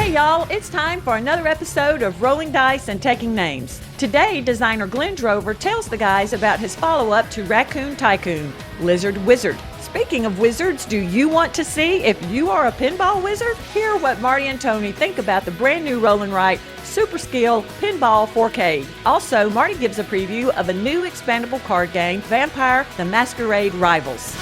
Hey y'all, it's time for another episode of Rolling Dice and Taking Names. Today, designer Glenn Drover tells the guys about his follow-up to Raccoon Tycoon, Lizard Wizard. Speaking of wizards, do you want to see if you are a pinball wizard? Hear what Marty and Tony think about the brand new Roll and Write Super Skill Pinball 4K. Also, Marty gives a preview of a new expandable card game, Vampire: The Masquerade Rivals.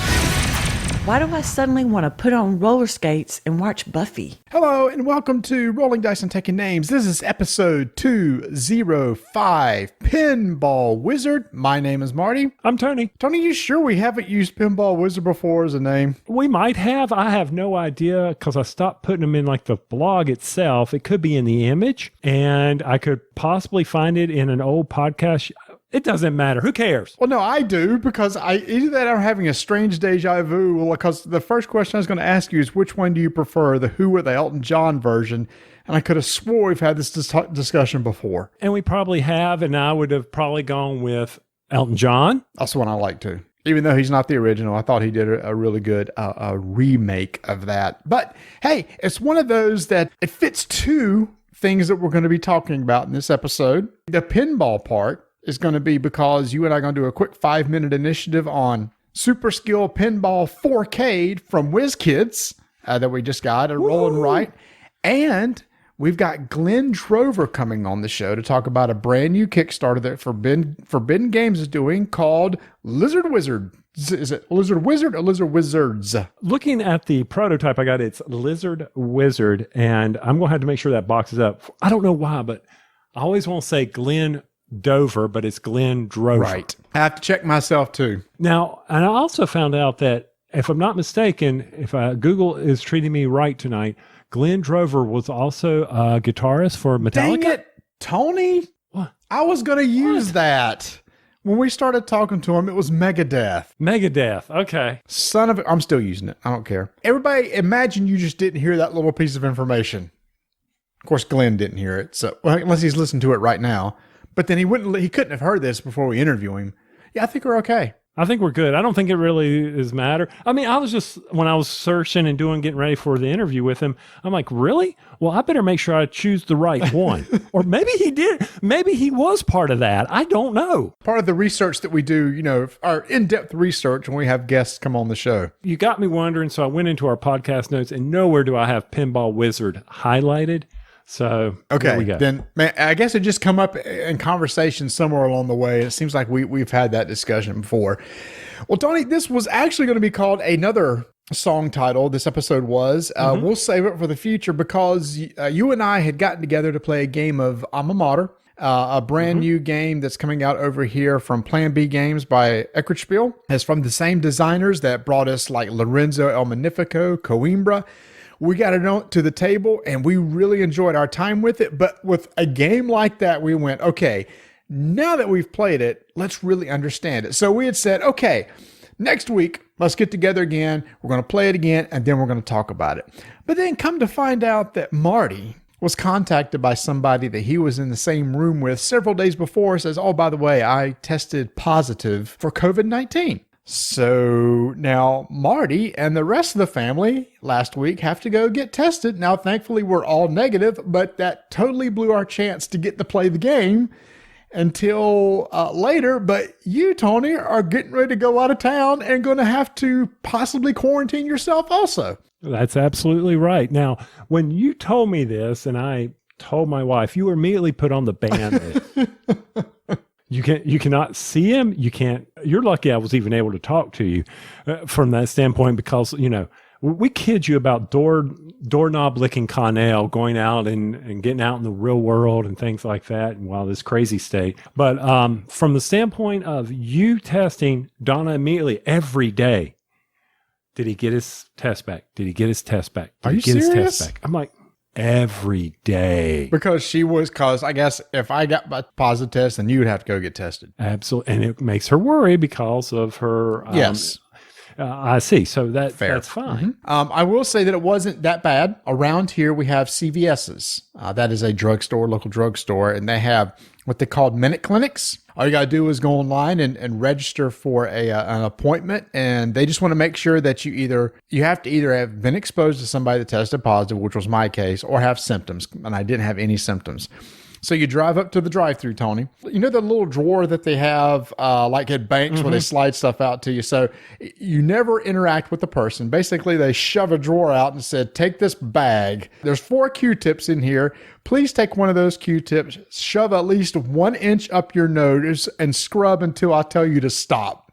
Why do I suddenly want to put on roller skates and watch Buffy? Hello and welcome to Rolling Dice and Taking Names. This is episode 205, Pinball Wizard. My name is Marty. I'm Tony. Tony, you sure we haven't used Pinball Wizard before as a name? We might have. I have no idea because I stopped putting them in like the blog itself. It could be in the image and I could possibly find it in an old podcast. It doesn't matter. Who cares? Well, no, I do, because either that or I'm having a strange deja vu. Well, because the first question I was going to ask you is which one do you prefer, the Who or the Elton John version? And I could have swore we've had this discussion before. And we probably have, and I would have probably gone with Elton John. That's the one I like too. Even though he's not the original, I thought he did a really good remake of that. But hey, it's one of those that it fits two things that we're going to be talking about in this episode. The pinball part is going to be because you and I are going to do a quick 5-minute initiative on Super Skill Pinball 4K from WizKids that we just got at Roll and Write. And we've got Glenn Drover coming on the show to talk about a brand new Kickstarter that Finden Games is doing called Lizard Wizard. Is it Lizard Wizard or Lizard Wizards? Looking at the prototype I got, it's Lizard Wizard, and I'm going to have to make sure that box is up. I don't know why, but I always want to say Glenn Dover, but it's Glenn Drover. Right. I have to check myself too. Now, and I also found out that, if I'm not mistaken, if Google is treating me right tonight, Glenn Drover was also a guitarist for Metallica. Dang it, Tony. What? I was going to use that. When we started talking to him, it was Megadeth. Megadeth, okay. Son of a... I'm still using it. I don't care. Everybody, imagine you just didn't hear that little piece of information. Of course, Glenn didn't hear it, so unless he's listening to it right now. But then he couldn't have heard this before we interview him. Yeah, I think we're okay. I think we're good. I don't think it really is matter. I mean, when I was searching and getting ready for the interview with him, I'm like, really? Well, I better make sure I choose the right one. Or maybe he did. Maybe he was part of that. I don't know. Part of the research that we do, our in-depth research when we have guests come on the show. You got me wondering, so I went into our podcast notes and nowhere do I have Pinball Wizard highlighted. So okay, then man, I guess it just come up in conversation somewhere along the way. It seems like we've had that discussion before. Well, Tony, this was actually going to be called another song title. This episode was. We'll save it for the future because you and I had gotten together to play a game of Alma Mater, a brand new game that's coming out over here from Plan B Games by Eckertspiel. It's from the same designers that brought us like Lorenzo El Magnifico, Coimbra. We got it to the table and we really enjoyed our time with it. But with a game like that, we went, okay, now that we've played it, let's really understand it. So we had said, okay, next week, let's get together again. We're going to play it again and then we're going to talk about it. But then come to find out that Marty was contacted by somebody that he was in the same room with several days before, says, oh, by the way, I tested positive for COVID-19. So now Marty and the rest of the family last week have to go get tested. Now, thankfully, we're all negative, but that totally blew our chance to get to play the game until later. But you, Tony, are getting ready to go out of town and going to have to possibly quarantine yourself also. That's absolutely right. Now, when you told me this and I told my wife, you immediately put on the ban list. You cannot see him. You're lucky I was even able to talk to you from that standpoint because, we kid you about doorknob licking Connell going out and getting out in the real world and things like that. And this crazy state. But from the standpoint of you testing Donna immediately every day, did he get his test back? Did he get his test back? Are you serious? His test back? I'm like, every day. Because I guess if I got my positive test, then you would have to go get tested. Absolutely. And it makes her worry because of her. Yes. I see. So that's fine. Mm-hmm. I will say that it wasn't that bad. Around here, we have CVS's. That is a drugstore, local drugstore, and they have what they call minute clinics. All you got to do is go online and register for an appointment. And they just want to make sure that you have to either have been exposed to somebody that tested positive, which was my case, or have symptoms. And I didn't have any symptoms. So you drive up to the drive-thru, Tony. You know the little drawer that they have, like at banks where they slide stuff out to you. So you never interact with the person. Basically, they shove a drawer out and said, take this bag. There's 4 Q-tips in here. Please take one of those Q-tips, shove at least 1 inch up your nose, and scrub until I tell you to stop.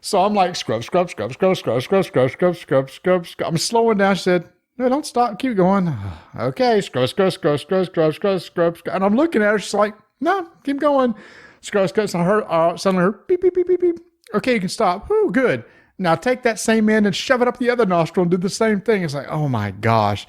So I'm like, scrub, scrub, scrub, scrub, scrub, scrub, scrub, scrub, scrub, scrub, scrub. I'm slowing down. She said, no, don't stop. Keep going. Okay. Scrub, scrub, scrub, scrub, scrub, scrub, scrub. And I'm looking at her. She's like, no, keep going. Scrub, scrub. So I heard, suddenly her beep, beep, beep, beep, beep. Okay, you can stop. Ooh, good. Now take that same end and shove it up the other nostril and do the same thing. It's like, oh my gosh.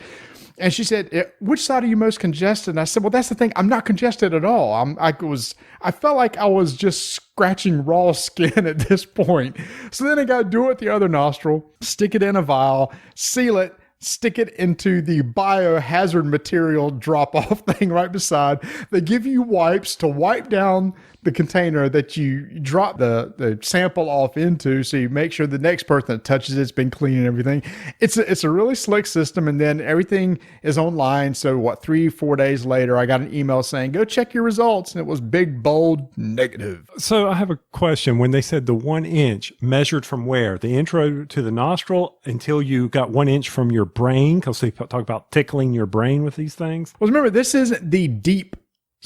And she said, which side are you most congested? And I said, well, that's the thing. I'm not congested at all. I felt like I was just scratching raw skin at this point. So then I got to do it the other nostril, stick it in a vial, seal it, stick it into the biohazard material drop-off thing right beside. They give you wipes to wipe down the container that you drop the sample off into, so you make sure the next person that touches it's been clean and everything. It's a really slick system, and then everything is online. So 3-4 days later, I got an email saying, go check your results, and it was big, bold, negative. So I have a question. When they said the 1 inch, measured from where? The intro to the nostril until you got 1 inch from your brain? Because they talk about tickling your brain with these things. Well, remember, this isn't the deep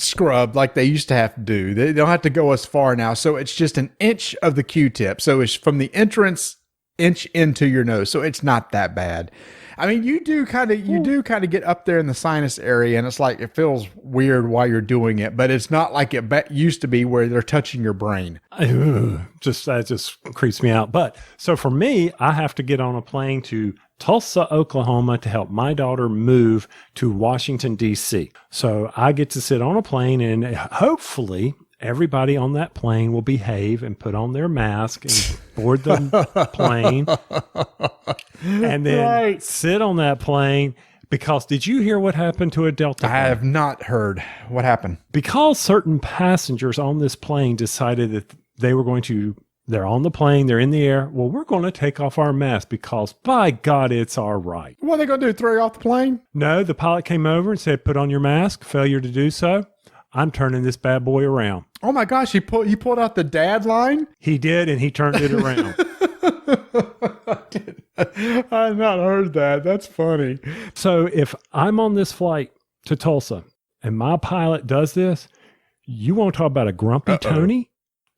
scrub like they used to have to do. They don't have to go as far now. So it's just an inch of the Q-tip. So it's from the entrance inch into your nose. So it's not that bad. I mean, you do kind of get up there in the sinus area, and it's like, it feels weird while you're doing it, but it's not like it used to be where they're touching your brain. That just creeps me out. But so for me, I have to get on a plane to Tulsa, Oklahoma to help my daughter move to Washington, D.C. So I get to sit on a plane, and hopefully everybody on that plane will behave and put on their mask and board the plane and then sit on that plane. Because did you hear what happened to a Delta plane? I have not heard. What happened? Because certain passengers on this plane decided that they're on the plane, they're in the air. Well, we're going to take off our mask because, by God, it's our right. What are they going to do, throw you off the plane? No, the pilot came over and said, put on your mask. Failure to do so. I'm turning this bad boy around. Oh, my gosh. He pulled out the dad line? He did, and he turned it around. I had not heard that. That's funny. So if I'm on this flight to Tulsa and my pilot does this, you want to talk about a grumpy Tony?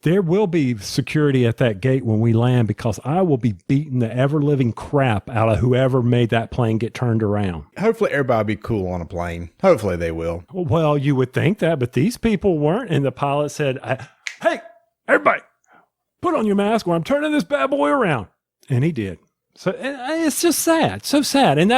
There will be security at that gate when we land, because I will be beating the ever-living crap out of whoever made that plane get turned around. Hopefully everybody will be cool on a plane. Hopefully they will. Well, you would think that, but these people weren't. And the pilot said, hey, everybody, put on your mask or I'm turning this bad boy around. And he did. So it's just sad. So sad. And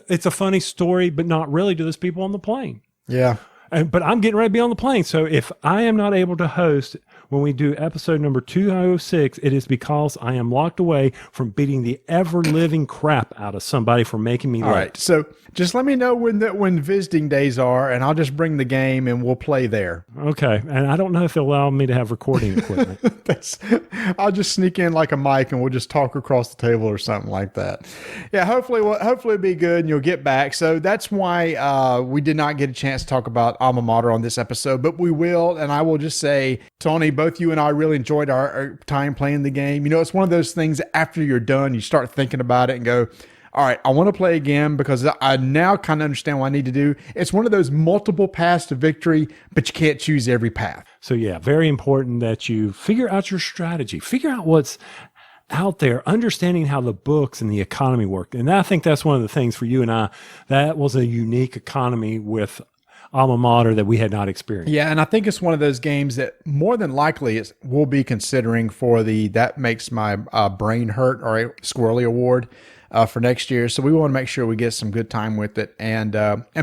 it's a funny story, but not really to those people on the plane. Yeah. But I'm getting ready to be on the plane. So if I am not able to host when we do episode number 206, it is because I am locked away from beating the ever-living crap out of somebody for making me late. All right. So just let me know when visiting days are, and I'll just bring the game and we'll play there. Okay. And I don't know if they'll allow me to have recording equipment. I'll just sneak in like a mic and we'll just talk across the table or something like that. Yeah, hopefully it'll be good and you'll get back. So that's why we did not get a chance to talk about Alma Mater on this episode, but we will. And I will just say, Tony, both you and I really enjoyed our time playing the game. You know, it's one of those things after you're done, you start thinking about it and go, all right, I want to play again because I now kind of understand what I need to do. It's one of those multiple paths to victory, but you can't choose every path. So yeah, very important that you figure out your strategy, figure out what's out there, understanding how the books and the economy work. And I think that's one of the things for you and I, that was a unique economy with Alma Mater that we had not experienced. Yeah, and I think it's one of those games that more than likely we'll be considering for the That Makes My Brain Hurt or a Squirrely Award for next year. So we want to make sure we get some good time with it and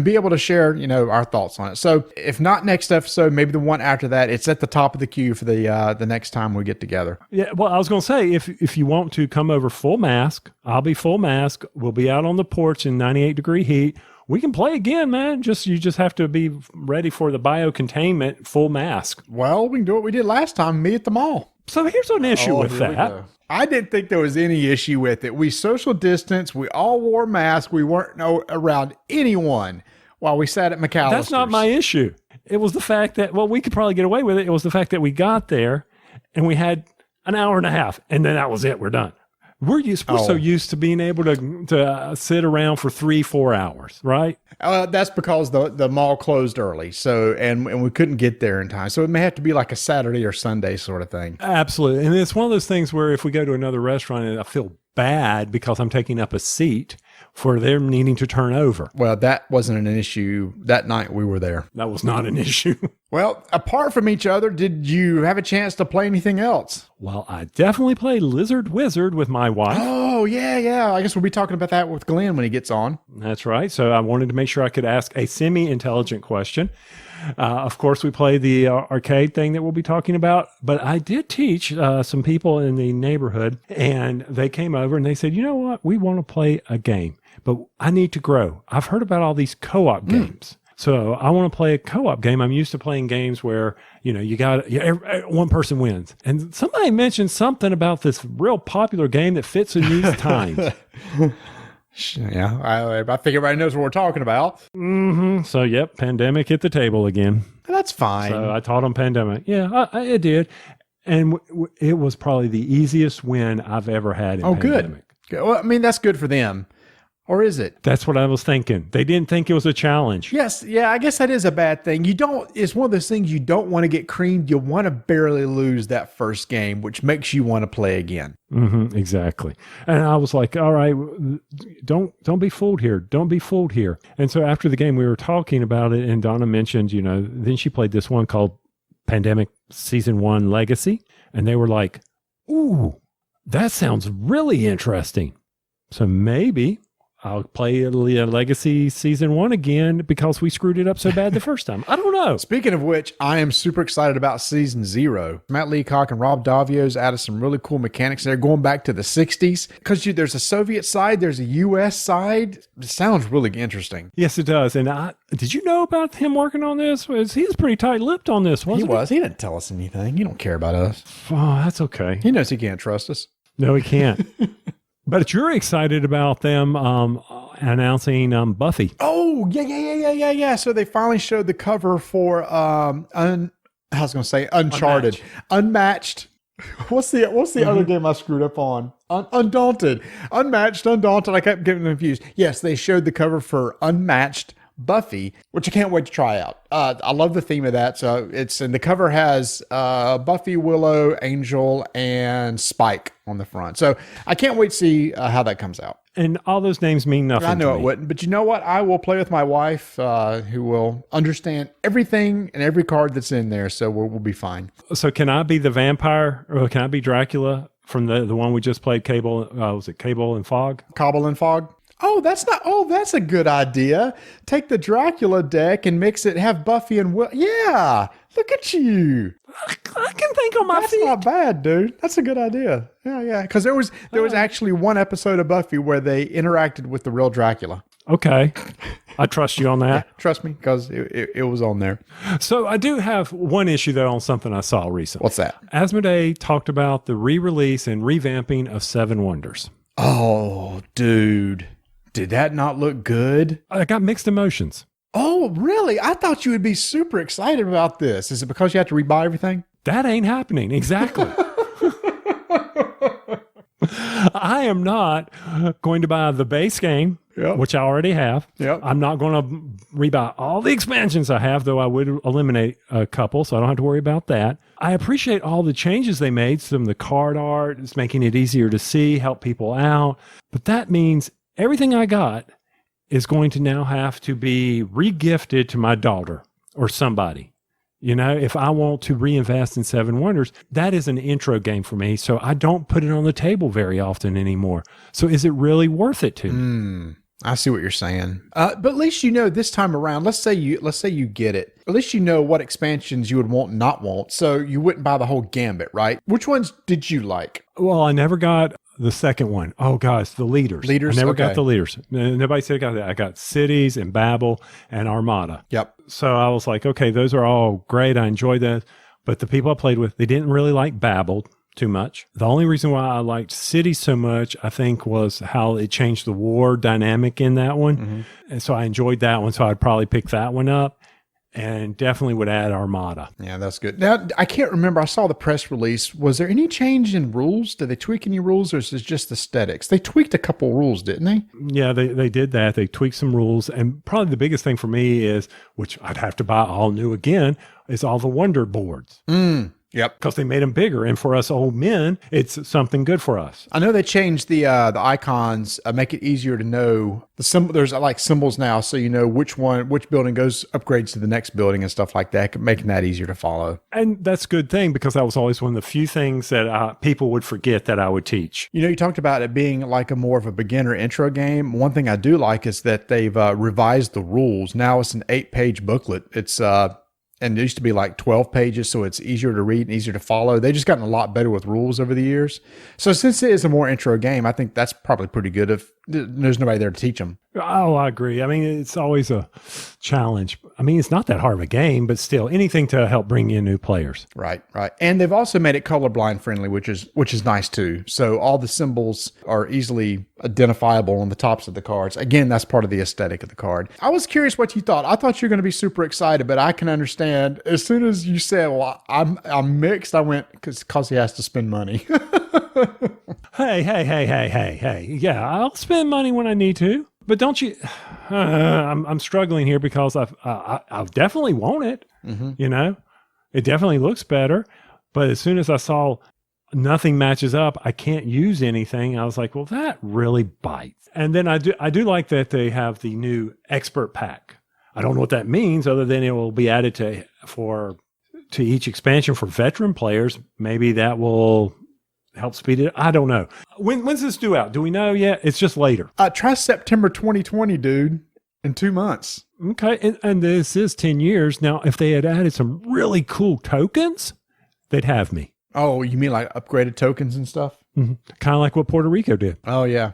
be able to share, our thoughts on it. So if not next episode, maybe the one after that, it's at the top of the queue for the next time we get together. Yeah, well, I was going to say, if you want to come over full mask, I'll be full mask. We'll be out on the porch in 98-degree heat. we can play again, man. You just have to be ready for the biocontainment full mask. Well, we can do what we did last time, meet at the mall. So here's an issue with Here we that. go. I didn't think there was any issue with it. We social distanced. We all wore masks. We weren't around anyone while we sat at McAllister's. That's not my issue. It was the fact that, well, we could probably get away with it. It was the fact that we got there and we had an hour and a half, and then that was it. We're done. We're so used to being able to sit around for 3-4 hours, right? That's because the mall closed early, so and we couldn't get there in time. So it may have to be like a Saturday or Sunday sort of thing. Absolutely. And it's one of those things where if we go to another restaurant and I feel bad because I'm taking up a seat for them needing to turn over. Well, that wasn't an issue that night we were there. That was not an issue. Well, apart from each other, did you have a chance to play anything else? Well, I definitely played Lizard Wizard with my wife. Oh, yeah. I guess we'll be talking about that with Glenn when he gets on. That's right. So I wanted to make sure I could ask a semi-intelligent question. Of course, we played the arcade thing that we'll be talking about, but I did teach some people in the neighborhood, and they came over and they said, you know what? We want to play a game, but I need to grow. I've heard about all these co-op games. So I want to play a co-op game. I'm used to playing games where, one person wins. And somebody mentioned something about this real popular game that fits in these times. Yeah, I think everybody knows what we're talking about. Mm-hmm. So, yep, Pandemic hit the table again. That's fine. So I taught them Pandemic. Yeah, it did. And it was probably the easiest win I've ever had in Pandemic. Good. Well, I mean, that's good for them. Or is it? That's what I was thinking. They didn't think it was a challenge. Yes. Yeah, I guess that is a bad thing. It's one of those things you don't want to get creamed. You want to barely lose that first game, which makes you want to play again. Mm-hmm, exactly. And I was like, all right, don't be fooled here. Don't be fooled here. And so after the game, we were talking about it, and Donna mentioned, then she played this one called Pandemic Season 1 Legacy. And they were like, ooh, that sounds really interesting. So maybe I'll play Legacy Season 1 again because we screwed it up so bad the first time. I don't know. Speaking of which, I am super excited about Season 0. Matt Leacock and Rob Davio's added some really cool mechanics there, going back to the 60s. Because there's a Soviet side, there's a U.S. side. It sounds really interesting. Yes, it does. And did you know about him working on this? He was pretty tight-lipped on this, wasn't he? He didn't tell us anything. He don't care about us. Oh, that's okay. He knows he can't trust us. No, he can't. But you're excited about them announcing Buffy. Oh, yeah. So they finally showed the cover for Uncharted. Unmatched. What's the other game I screwed up on? Undaunted. Unmatched, Undaunted. I kept getting confused. Yes, they showed the cover for Unmatched Buffy, which I can't wait to try out. I love the theme of that. So and the cover has Buffy, Willow, Angel, and Spike on the front. So I can't wait to see how that comes out. And all those names mean nothing. I know to it me. wouldn't, but you know what? I will play with my wife, who will understand everything and every card that's in there. So we'll be fine. So can I be the vampire, or can I be Dracula from the one we just played? Cable? Was it Cable and Fog? Cobble and Fog. Oh, that's a good idea. Take the Dracula deck and mix it, have Buffy and Will. Yeah, look at you. I can think on my feet. That's not bad, dude. That's a good idea. Yeah. Because there was actually one episode of Buffy where they interacted with the real Dracula. Okay. I trust you on that. Yeah, trust me, because it was on there. So I do have one issue, though, on something I saw recently. What's that? Asmodee talked about the re-release and revamping of Seven Wonders. Oh, dude. Did that not look good? I got mixed emotions. Oh, really? I thought you would be super excited about this. Is it because you have to rebuy everything? That ain't happening. Exactly. I am not going to buy the base game, which I already have. Yep. I'm not going to rebuy all the expansions I have, though I would eliminate a couple, so I don't have to worry about that. I appreciate all the changes they made. Some of the card art is making it easier to see, help people out. But that means everything I got is going to now have to be re-gifted to my daughter or somebody. If I want to reinvest in Seven Wonders, that is an intro game for me. So I don't put it on the table very often anymore. So is it really worth it to me? I see what you're saying. But at least this time around, let's say you get it. At least you know what expansions you would want and not want. So you wouldn't buy the whole gambit, right? Which ones did you like? Well, I never got The second one. Oh gosh, the leaders. Leaders? I never Okay. got the leaders. Nobody said I got that. I got cities and Babel and Armada. Yep. So I was like, okay, those are all great. I enjoyed that. But the people I played with, they didn't really like Babel too much. The only reason why I liked cities so much, I think, was how it changed the war dynamic in that one. Mm-hmm. And so I enjoyed that one. So I'd probably pick that one up. And definitely would add Armada. Yeah, that's good. Now, I can't remember. I saw the press release. Was there any change in rules? Did they tweak any rules, or is this just aesthetics? They tweaked a couple rules, didn't they? Yeah, they did that. They tweaked some rules. And probably the biggest thing for me is, which I'd have to buy all new again, is all the Wonder boards. Yep. Because they made them bigger. And for us old men, it's something good for us. I know they changed the icons, make it easier to know the symbol. There's like symbols now, so you know which building upgrades to the next building and stuff like that, making that easier to follow. And that's a good thing, because that was always one of the few things that people would forget that I would teach. You know, you talked about it being like a more of a beginner intro game. One thing I do like is that they've revised the rules. Now it's an 8-page booklet. It's and it used to be like 12 pages, so it's easier to read and easier to follow. They've just gotten a lot better with rules over the years. So since it is a more intro game, I think that's probably pretty good if there's nobody there to teach them. Oh, I agree. I mean, it's always a challenge. I mean, it's not that hard of a game, but still, anything to help bring in new players. Right. And they've also made it colorblind friendly, which is nice too. So all the symbols are easily identifiable on the tops of the cards. Again, that's part of the aesthetic of the card. I was curious what you thought. I thought you were going to be super excited, but I can understand as soon as you said, "Well, I'm mixed," I went because he has to spend money. Hey. Yeah, I'll spend money when I need to. But don't you? I'm struggling here because I definitely want it. Mm-hmm. You know, it definitely looks better. But as soon as I saw nothing matches up, I can't use anything. I was like, well, that really bites. And then I do like that they have the new expert pack. I don't know what that means, other than it will be added to each expansion for veteran players. Maybe that will help speed it. I don't know. When's this due out? Do we know yet? It's just later. Try September 2020, dude, in 2 months. Okay. And this is 10 years. Now, if they had added some really cool tokens, they'd have me. Oh, you mean like upgraded tokens and stuff? Mm-hmm. Kind of like what Puerto Rico did. Oh, yeah.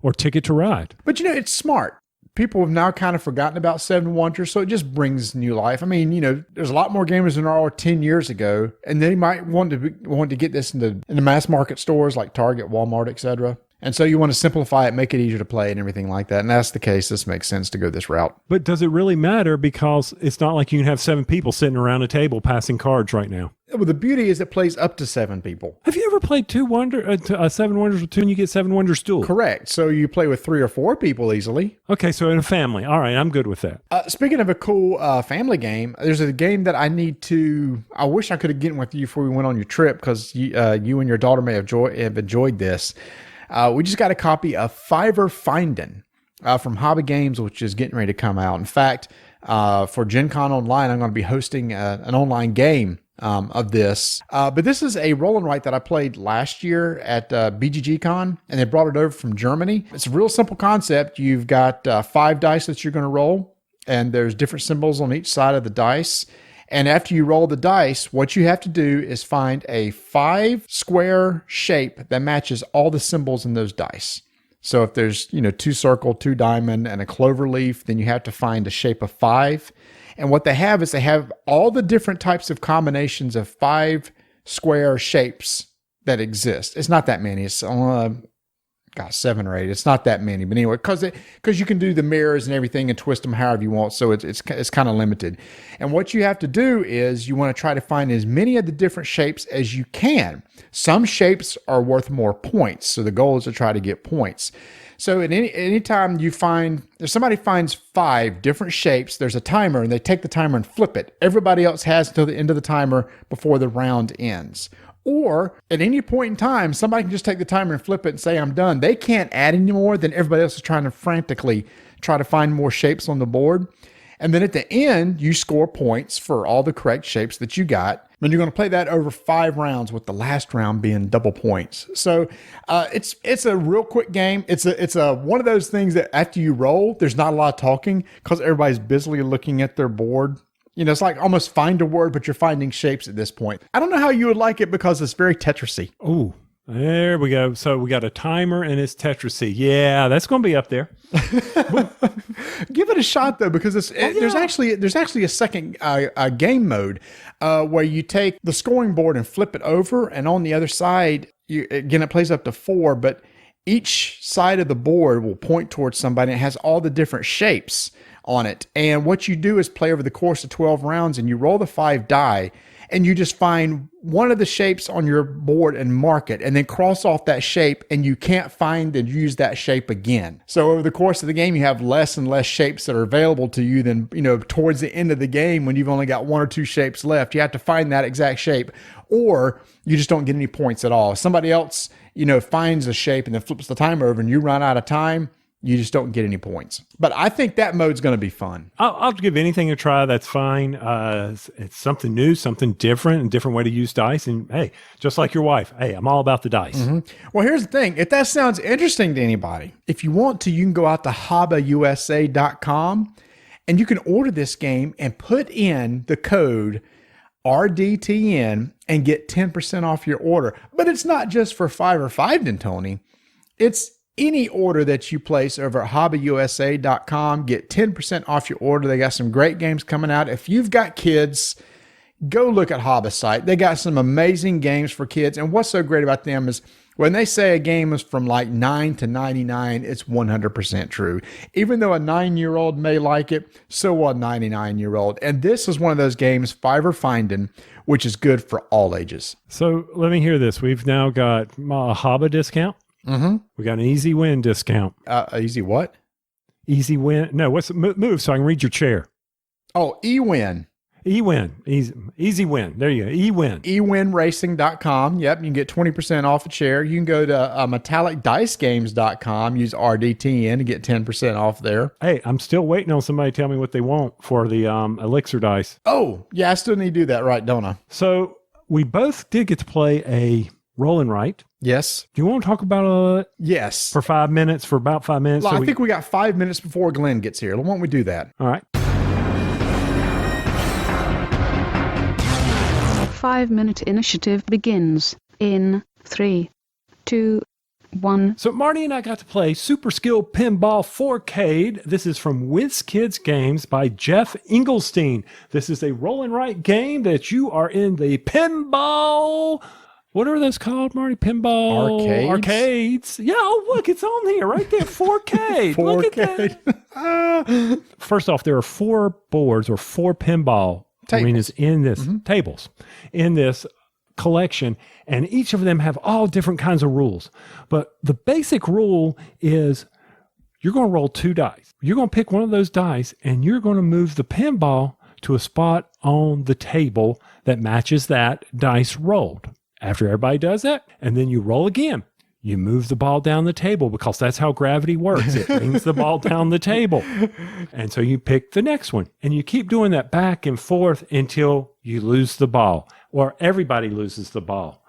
Or Ticket to Ride. But, you know, it's smart. People have now kind of forgotten about Seven Wonders, so it just brings new life. I mean, you know, there's a lot more gamers than there were 10 years ago, and they might want to get this in the mass market stores like Target, Walmart, etc. And so you want to simplify it, make it easier to play and everything like that. And that's the case. This makes sense to go this route. But does it really matter? Because it's not like you can have 7 people sitting around a table passing cards right now. Well, the beauty is it plays up to 7 people. Have you ever played 7 Wonders with 2 and you get 7 Wonders duel? Correct. So you play with 3 or 4 people easily. Okay, so in a family. All right, I'm good with that. Speaking of a cool family game, there's a game that I wish I could have gotten with you before we went on your trip, because you and your daughter may have enjoyed this. We just got a copy of Finden from HABA Games, which is getting ready to come out. In fact, for Gen Con Online, I'm going to be hosting an online game of this. But this is a roll and write that I played last year at BGG Con, and they brought it over from Germany. It's a real simple concept. You've got 5 dice that you're going to roll, and there's different symbols on each side of the dice. And after you roll the dice, what you have to do is find a 5 square shape that matches all the symbols in those dice. So if there's, 2 circle, 2 diamond, and a clover leaf, then you have to find a shape of 5. And what they have is they have all the different types of combinations of 5 square shapes that exist. It's not that many. It's 7 or 8. It's not that many, but anyway, because you can do the mirrors and everything and twist them however you want, so it's kind of limited. And what you have to do is you want to try to find as many of the different shapes as you can. Some shapes are worth more points, so the goal is to try to get points. So at any time if somebody finds 5 different shapes, there's a timer, and they take the timer and flip it. Everybody else has until the end of the timer before the round ends. Or at any point in time, somebody can just take the timer and flip it and say, I'm done. They can't add any more, then everybody else is trying to frantically try to find more shapes on the board. And then at the end, you score points for all the correct shapes that you got. And you're going to play that over 5 rounds, with the last round being double points. So it's a real quick game. It's a one of those things that after you roll, there's not a lot of talking because everybody's busily looking at their board. It's like almost find a word, but you're finding shapes at this point. I don't know how you would like it because it's very Tetrisy. Oh, There we go. So we got a timer and it's Tetris C. Yeah, that's going to be up there. Give it a shot though, because there's actually a second game mode where you take the scoring board and flip it over, and on the other side, it plays up to 4, but each side of the board will point towards somebody. It has all the different shapes on it, and what you do is play over the course of 12 rounds, and you roll the 5 die. And you just find one of the shapes on your board and mark it, and then cross off that shape, and you can't find and use that shape again. So over the course of the game, you have less and less shapes that are available to you than, towards the end of the game when you've only got 1 or 2 shapes left. You have to find that exact shape, or you just don't get any points at all. If somebody else, finds a shape and then flips the timer over and you run out of time, you just don't get any points. But I think that mode's going to be fun. I'll give anything a try. That's fine. It's something new, something different, a different way to use dice. And hey, just like your wife, hey, I'm all about the dice. Mm-hmm. Well, here's the thing. If that sounds interesting to anybody, if you want to, you can go out to habausa.com and you can order this game and put in the code RDTN and get 10% off your order. But it's not just for 5 or Finden, Tony. It's any order that you place over at habausa.com, get 10% off your order. They got some great games coming out. If you've got kids, go look at Haba's site. They got some amazing games for kids. And what's so great about them is when they say a game is from like 9 to 99, it's 100% true. Even though a 9-year-old may like it, so will a 99-year-old. And this is one of those games, 5 or Finden, which is good for all ages. So let me hear this. We've now got a Haba discount. Mm-hmm. We got an easy win discount. Easy what? Easy win. No, what's move so I can read your chair. Oh, eWin. eWin. Easy win. There you go. eWin. eWinRacing.com. Yep. You can get 20% off a chair. You can go to metallicdicegames.com. Use RDTN to get 10% off there. Hey, I'm still waiting on somebody to tell me what they want for the Elixir dice. Oh, yeah. I still need to do that, right, don't I? So we both did get to play a roll and write. Yes. Do you want to talk about it? Yes. For 5 minutes, for about 5 minutes? Well, I think we got 5 minutes before Glenn gets here. Why don't we do that? All right. 5-minute initiative begins in 3, 2, 1. So Marty and I got to play Super Skill Pinball 4K. This is from WizKids Games by Jeff Engelstein. This is a roll and write game that you are in the pinball... What are those called, Marty? Pinball arcades. Yeah, oh, look, it's on here right there. 4K. Look at that. First off, there are 4 boards or 4 pinball arenas in this tables in this collection, and each of them have all different kinds of rules. But the basic rule is you're going to roll 2 dice. You're going to pick one of those dice, and you're going to move the pinball to a spot on the table that matches that dice rolled. After everybody does that, and then you roll again, you move the ball down the table because that's how gravity works. It brings the ball down the table. And so you pick the next one, and you keep doing that back and forth until you lose the ball, or everybody loses the ball.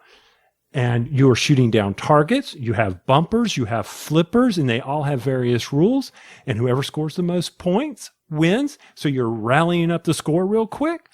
And you are shooting down targets. You have bumpers, you have flippers, and they all have various rules. And whoever scores the most points wins. So you're rallying up the score real quick.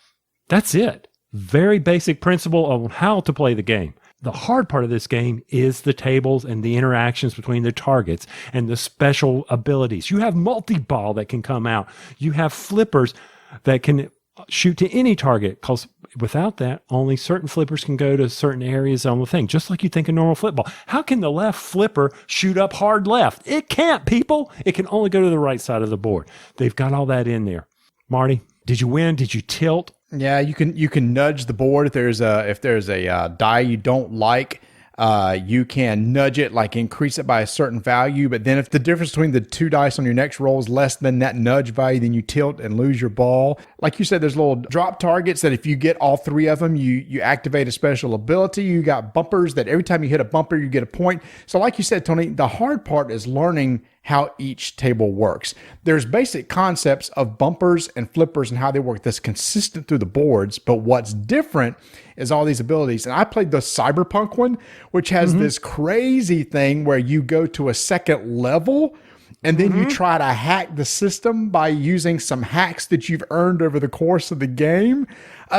That's it. Very basic principle of how to play the game. The hard part of this game is the tables and the interactions between the targets and the special abilities. You have multi-ball that can come out. You have flippers that can shoot to any target, because without that, only certain flippers can go to certain areas on the thing, just like you think a normal football. How can the left flipper shoot up hard left? It can't, people. It can only go to the right side of the board. They've got all that in there. Marty, did you win? Did you tilt? Yeah, you can nudge the board if there's a die you don't like. You can nudge it, like increase it by a certain value. But then if the difference between the 2 dice on your next roll is less than that nudge value, then you tilt and lose your ball. Like you said, there's little drop targets that if you get all 3 of them, you activate a special ability. You got bumpers that every time you hit a bumper, you get a point. So like you said, Tony, the hard part is learning how each table works. There's basic concepts of bumpers and flippers and how they work that's consistent through the boards, but what's different is all these abilities. And I played the Cyberpunk one, which has this crazy thing where you go to a second level and then you try to hack the system by using some hacks that you've earned over the course of the game.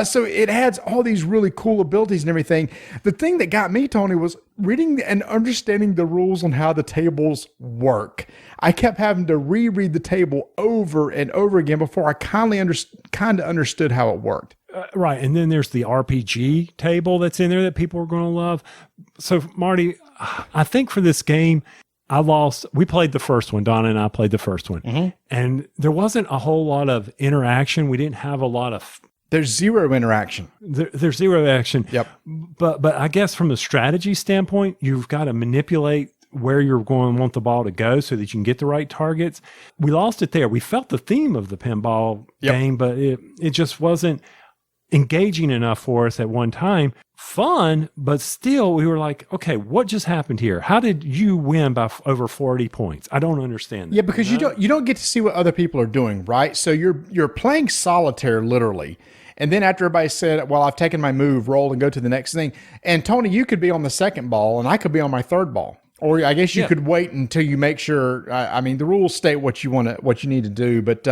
So it has all these really cool abilities and everything. The thing that got me, Tony, was reading and understanding the rules on how the tables work. I kept having to reread the table over and over again before I kind of understood how it worked. Right. And then there's the RPG table that's in there that people are going to love. So, Marty, I think for this game, I lost. We played the first one. Donna and I played the first one. And there wasn't a whole lot of interaction. We didn't have a lot of... There's zero interaction. There's zero action. Yep. But I guess from a strategy standpoint, you've got to manipulate where you're going to want the ball to go so that you can get the right targets. We lost it there. We felt the theme of the pinball game, but it just wasn't engaging enough for us at one time. Fun, but still we were like, okay, what just happened here? How did you win by over 40 points? I don't understand that. Yeah, because you don't get to see what other people are doing, right? So you're playing solitaire literally. And then after everybody said, well, I've taken my move, roll and go to the next thing. And Tony, you could be on the second ball and I could be on my third ball. Or I guess you could wait until you make sure. I mean, the rules state what you need to do. But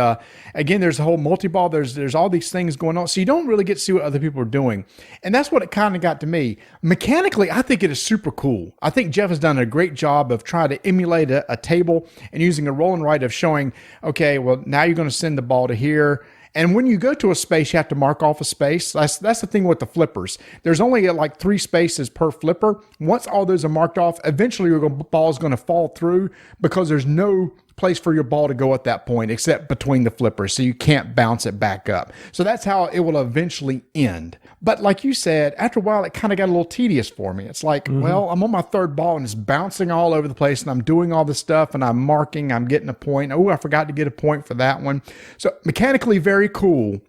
again, there's a whole multi-ball. There's all these things going on, so you don't really get to see what other people are doing. And that's what it kind of got to me. Mechanically, I think it is super cool. I think Jeff has done a great job of trying to emulate a table and using a roll and write of showing, okay, well now you're going to send the ball to here. And when you go to a space, you have to mark off a space. That's the thing with the flippers. There's only like 3 spaces per flipper. Once all those are marked off, eventually your ball is going to fall through because there's no place for your ball to go at that point except between the flippers, so you can't bounce it back up. So that's how it will eventually end. But like you said, after a while, it kind of got a little tedious for me. It's like, well, I'm on my third ball and it's bouncing all over the place and I'm doing all this stuff and I'm marking, I'm getting a point. Oh, I forgot to get a point for that one. So mechanically very cool.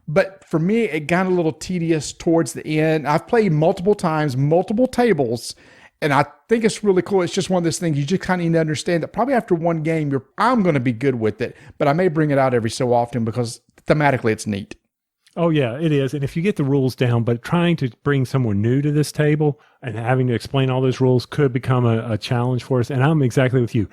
But for me, it got a little tedious towards the end. I've played multiple times, multiple tables, and I think it's really cool. It's just one of those things you just kind of need to understand that probably after one game, I'm going to be good with it, but I may bring it out every so often because thematically it's neat. Oh, yeah, it is. And if you get the rules down, but trying to bring someone new to this table and having to explain all those rules could become a challenge for us. And I'm exactly with you.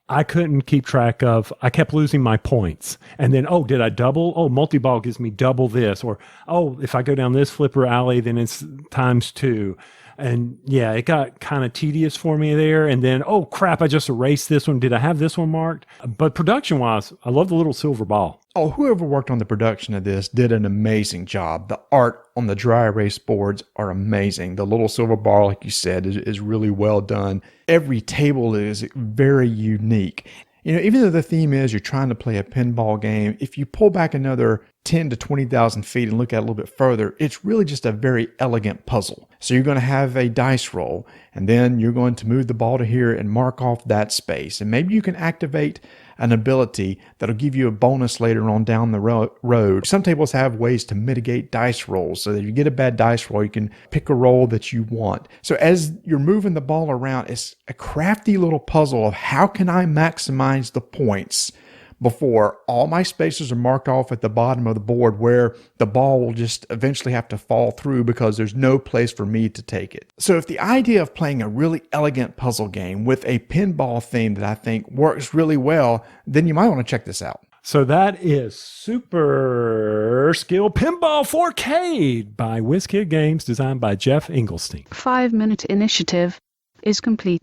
I couldn't keep track of, I kept losing my points. And then, oh, did I double? Oh, multi-ball gives me double this. Or, oh, if I go down this flipper alley, then it's times 2. And yeah, it got kind of tedious for me there. And then, oh crap, I just erased this one. Did I have this one marked? But production-wise, I love the little silver ball. Oh, whoever worked on the production of this did an amazing job. The art on the dry erase boards are amazing. The little silver ball, like you said, is really well done. Every table is very unique. You know, even though the theme is you're trying to play a pinball game, if you pull back another 10 to 20,000 feet and look at it a little bit further, it's really just a very elegant puzzle. So you're going to have a dice roll, and then you're going to move the ball to here and mark off that space. And maybe you can activate an ability that'll give you a bonus later on down the road. Some tables have ways to mitigate dice rolls, so that if you get a bad dice roll, you can pick a roll that you want. So as you're moving the ball around, it's a crafty little puzzle of how can I maximize the points before all my spaces are marked off at the bottom of the board where the ball will just eventually have to fall through because there's no place for me to take it. So if the idea of playing a really elegant puzzle game with a pinball theme that I think works really well, then you might want to check this out. So that is Super Skill Pinball 4K by WizKid Games, designed by Jeff Engelstein. 5-minute initiative is complete.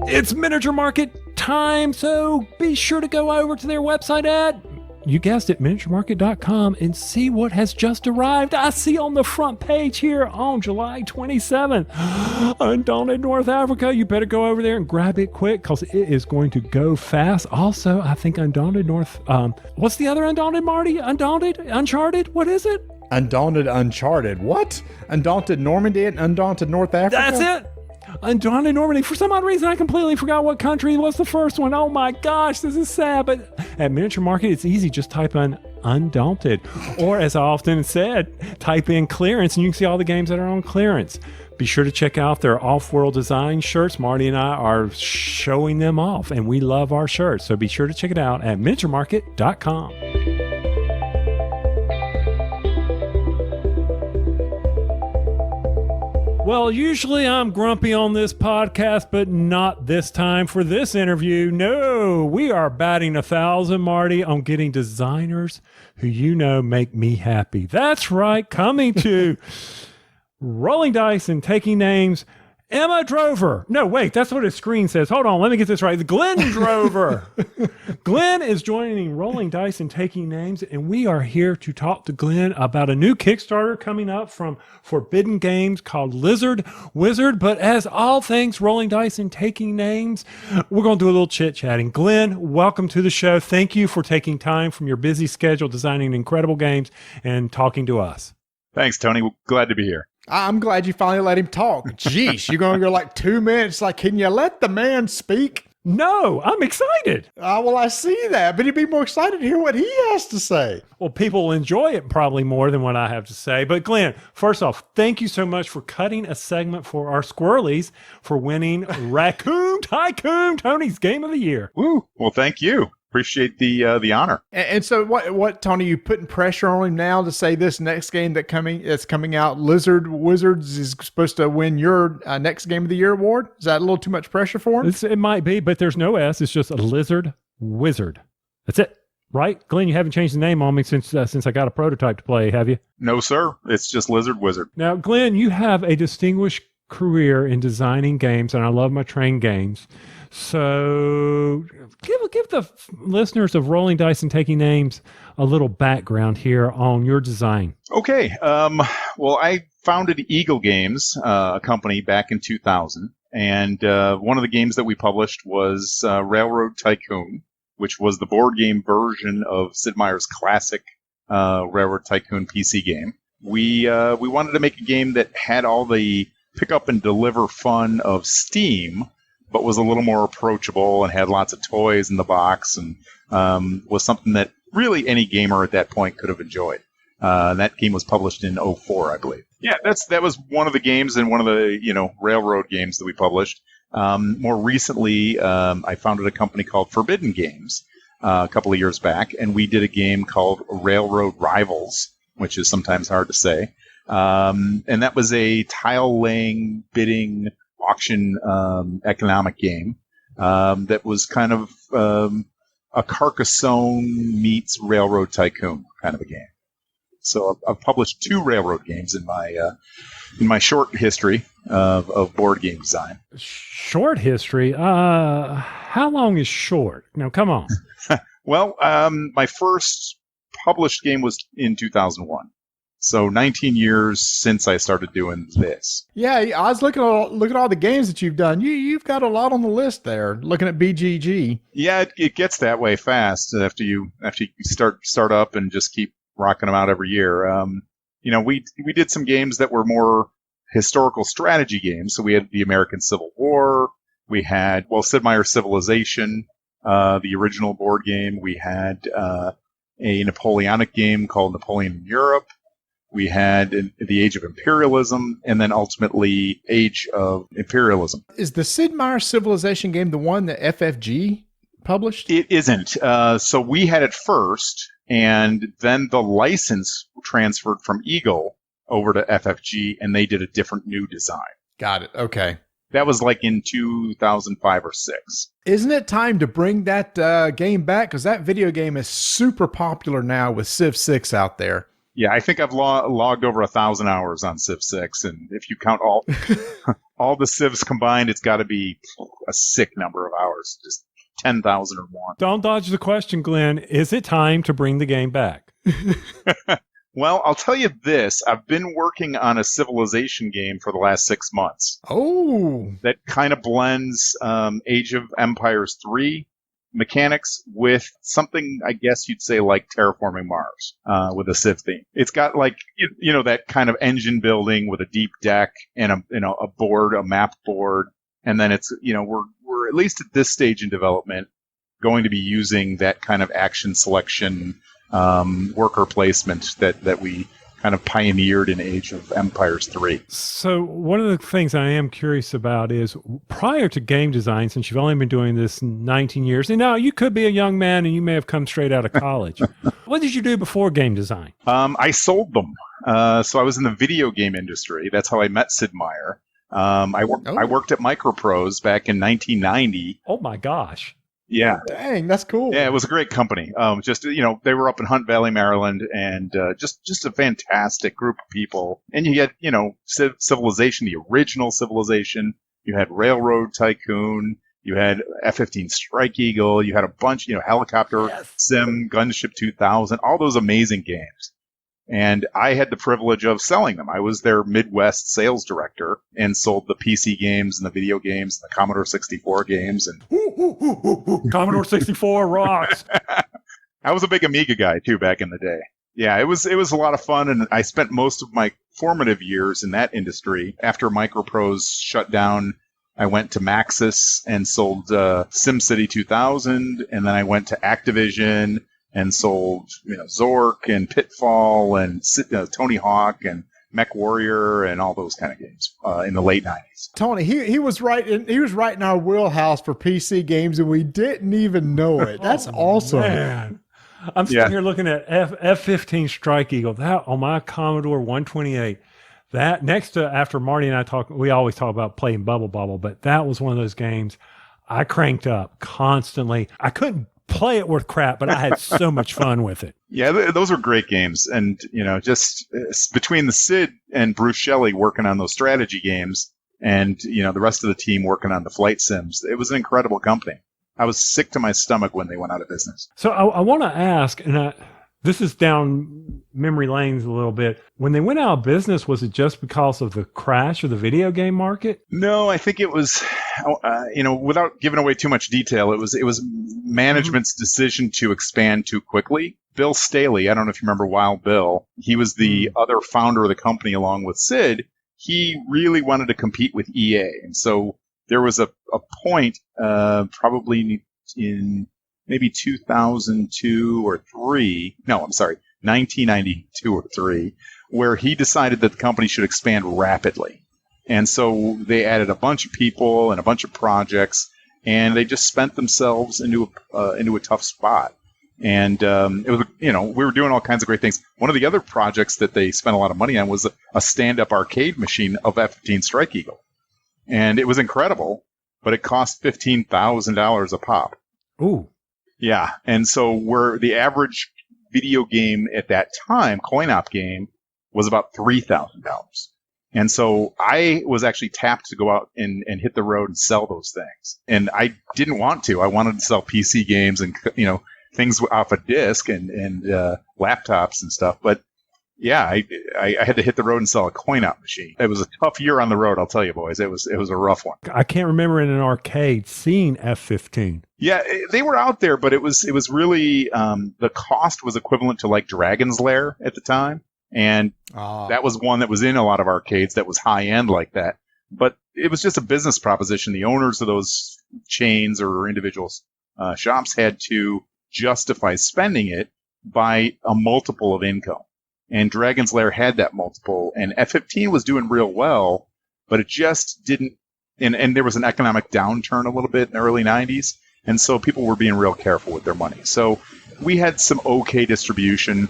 It's Miniature Market time, so be sure to go over to their website at, you guessed it, miniaturemarket.com, and see what has just arrived. I see on the front page here on July 27th, Undaunted North Africa. You better go over there and grab it quick because it is going to go fast. Also, I think Undaunted North, what's the other Undaunted, Marty? Undaunted? Uncharted? What is it? Undaunted Uncharted. What? Undaunted Normandy and Undaunted North Africa? That's it. Undaunted Normandy. For some odd reason, I completely forgot what country was the first one. Oh my gosh, this is sad. But at Miniature Market, it's easy. Just type in Undaunted. Or as I often said, type in clearance and you can see all the games that are on clearance. Be sure to check out their off-world design shirts. Marty and I are showing them off and we love our shirts. So be sure to check it out at miniaturemarket.com. Well, usually I'm grumpy on this podcast, but not this time for this interview. No, we are batting 1,000, Marty, on getting designers who make me happy. That's right, coming to Rolling Dice and Taking Names, Emma Drover. No, wait, that's what his screen says. Hold on, let me get this right. Glenn Drover. Glenn is joining Rolling Dice and Taking Names, and we are here to talk to Glenn about a new Kickstarter coming up from Finden Games called Lizard Wizard. But as all things Rolling Dice and Taking Names, we're going to do a little chit-chatting. Glenn, welcome to the show. Thank you for taking time from your busy schedule, designing incredible games, and talking to us. Thanks, Tony. We're glad to be here. I'm glad you finally let him talk. Jeez, you're going to go like 2 minutes. Like, can you let the man speak? No, I'm excited. Well, I see that, but you'd be more excited to hear what he has to say. Well, people will enjoy it probably more than what I have to say. But Glenn, first off, thank you so much for cutting a segment for our squirrelies for winning Raccoon Tycoon, Tony's Game of the Year. Woo! Well, thank you. Appreciate the honor. And so what, Tony, you putting pressure on him now to say this next game that's coming out, Lizard Wizards, is supposed to win your next Game of the Year award? Is that a little too much pressure for him? It might be, but there's no S. It's just a Lizard Wizard. That's it. Right? Glenn, you haven't changed the name on me since I got a prototype to play, have you? No, sir. It's just Lizard Wizard. Now, Glenn, you have a distinguished career in designing games, and I love my train games. So give the listeners of Rolling Dice and Taking Names a little background here on your design. Okay. Well, I founded Eagle Games, a company, back in 2000. And one of the games that we published was Railroad Tycoon, which was the board game version of Sid Meier's classic Railroad Tycoon PC game. We wanted to make a game that had all the pick up and deliver fun of Steam, but was a little more approachable and had lots of toys in the box, and was something that really any gamer at that point could have enjoyed. That game was published in 2004, I believe. Yeah, that was one of the games and one of the railroad games that we published. More recently, I founded a company called Finden Games a couple of years back, and we did a game called Railroad Rivals, which is sometimes hard to say. And that was a tile-laying, bidding, auction economic game that was kind of a Carcassonne meets Railroad Tycoon kind of a game. So I've published 2 railroad games in my short history of board game design. Short history? How long is short? Now, come on. Well, my first published game was in 2001. So 19 years since I started doing this. Yeah, I was looking at all the games that you've done. You've got a lot on the list there. Looking at BGG. Yeah, it gets that way fast after you start up and just keep rocking them out every year. We did some games that were more historical strategy games. So we had the American Civil War. We had Sid Meier's Civilization, the original board game. We had a Napoleonic game called Napoleon in Europe. We had the Age of Imperialism, and then ultimately Age of Imperialism. Is the Sid Meier Civilization game the one that FFG published? It isn't. So we had it first, and then the license transferred from Eagle over to FFG, and they did a different new design. Got it. Okay. That was like in 2005 or 6. Isn't it time to bring that game back? Because that video game is super popular now with Civ 6 out there. Yeah, I think I've logged over 1,000 hours on Civ 6, and if you count all the Civs combined, it's got to be a sick number of hours, just 10,000 or more. Don't dodge the question, Glenn. Is it time to bring the game back? Well, I'll tell you this. I've been working on a Civilization game for the last 6 months. Oh! That kind of blends Age of Empires 3 mechanics with something, I guess you'd say, like Terraforming Mars with a Civ theme. It's got like, that kind of engine building with a deep deck and a board, a map board. And then it's, we're at least at this stage in development going to be using that kind of action selection worker placement that we kind of pioneered in Age of Empires 3. So one of the things I am curious about is, prior to game design, since you've only been doing this 19 years, and now you could be a young man and you may have come straight out of college. What did you do before game design? I sold them. So I was in the video game industry. That's how I met Sid Meier. I worked at Microprose back in 1990. Oh my gosh. Yeah. Dang, that's cool. Yeah, it was a great company. They were up in Hunt Valley, Maryland, and just a fantastic group of people. And you had, Civilization, the original Civilization. You had Railroad Tycoon. You had F-15 Strike Eagle. You had a bunch, Helicopter Sim, Gunship 2000, all those amazing games. And I had the privilege of selling them. I was their Midwest sales director and sold the PC games and the video games and the Commodore 64 games. And Commodore 64 rocks. I was a big Amiga guy too back in the day. Yeah, it was a lot of fun, and I spent most of my formative years in that industry. After Microprose shut down, I went to Maxis and sold SimCity 2000, and then I went to Activision and sold, Zork and Pitfall and Tony Hawk and Mech Warrior and all those kind of games in the late 90s. Tony, he was right in our wheelhouse for PC games, and we didn't even know it. That's awesome. Man. I'm sitting here looking at F-15 Strike Eagle, that on my Commodore 128. That next to, after Marty and I we always talk about playing Bubble Bobble, but that was one of those games I cranked up constantly. I couldn't play it worth crap, but I had so much fun with it. Yeah, those are great games. And, just between the Sid and Bruce Shelley working on those strategy games and, the rest of the team working on the flight sims, it was an incredible company. I was sick to my stomach when they went out of business. So I want to ask, and this is down memory lanes a little bit. When they went out of business, was it just because of the crash of the video game market? No, I think it was, without giving away too much detail, it was management's decision to expand too quickly. Bill Staley, I don't know if you remember Wild Bill, he was the other founder of the company along with Sid. He really wanted to compete with EA. And so there was a point, probably in maybe 2002 or 1992 or 3, where he decided that the company should expand rapidly. And so they added a bunch of people and a bunch of projects, and they just spent themselves into a tough spot. And it was, we were doing all kinds of great things. One of the other projects that they spent a lot of money on was a stand-up arcade machine of F-15 Strike Eagle. And it was incredible, but it cost $15,000 a pop. Ooh. Yeah. And so where the average video game at that time, coin-op game, was about $3,000. And so I was actually tapped to go out and hit the road and sell those things. And I didn't want to. I wanted to sell PC games and, things off a disc and laptops and stuff. But yeah, I had to hit the road and sell a coin-op machine. It was a tough year on the road, I'll tell you, boys. It was a rough one. I can't remember in an arcade seeing F-15. Yeah, they were out there, but it was really the cost was equivalent to like Dragon's Lair at the time, and that was one that was in a lot of arcades that was high end like that. But it was just a business proposition. The owners of those chains or individual shops had to justify spending it by a multiple of income. And Dragon's Lair had that multiple, and F-15 was doing real well, but it just didn't. And there was an economic downturn a little bit in the early 90s, and so people were being real careful with their money. So we had some okay distribution,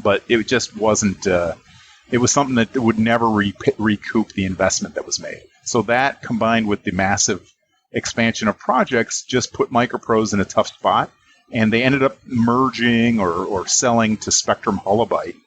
but it just wasn't. It was something that would never recoup the investment that was made. So that, combined with the massive expansion of projects, just put Microprose in a tough spot, and they ended up merging or selling to Spectrum Holobyte.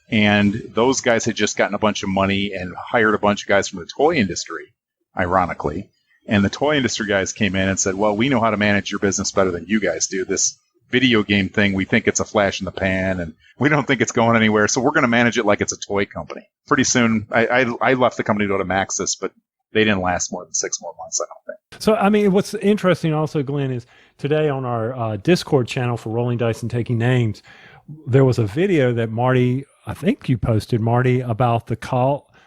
And those guys had just gotten a bunch of money and hired a bunch of guys from the toy industry, ironically. And the toy industry guys came in and said, well, we know how to manage your business better than you guys do. This video game thing, we think it's a flash in the pan, and we don't think it's going anywhere, so we're going to manage it like it's a toy company. Pretty soon, I left the company to go to Maxis, but they didn't last more than 6 more months, I don't think. So, I mean, what's interesting also, Glenn, is today on our Discord channel for Rolling Dice and Taking Names, there was a video that Marty, I think you posted, Marty, about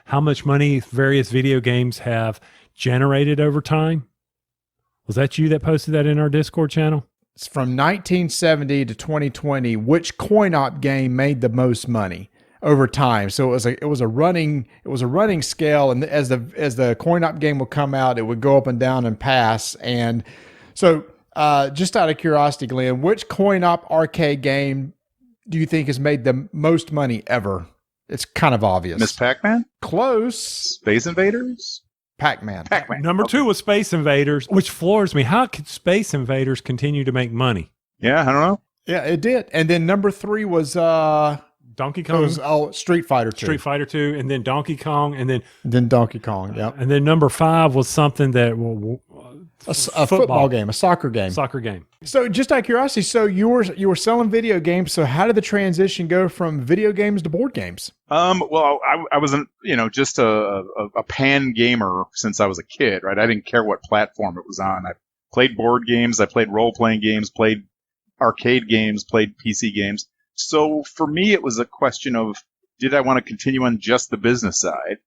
how much money various video games have generated over time. Was that you that posted that in our Discord channel? It's from 1970 to 2020. Which coin-op game made the most money over time? So it was a running scale, and as the coin-op game would come out, it would go up and down and pass. And so, just out of curiosity, Glenn, which coin-op arcade game do you think has made the most money ever It's kind of obvious. Miss Pac-Man? Close. Space Invaders? Pac-Man. Pac-Man. Number 2 was Space Invaders, which floors me. How could Space Invaders continue to make money? Yeah, I don't know. Yeah, it did. And then number 3 was Donkey Kong, Street Fighter 2. Street Fighter 2, and then Donkey Kong, and then Donkey Kong. Yeah. and then number 5 was something that A football game, a soccer game. Soccer game. So just out of curiosity, so you were selling video games. So how did the transition go from video games to board games? Well, I wasn't, just a pan gamer since I was a kid, right? I didn't care what platform it was on. I played board games, I played role-playing games, played arcade games, played PC games. So for me, it was a question of, did I want to continue on just the business side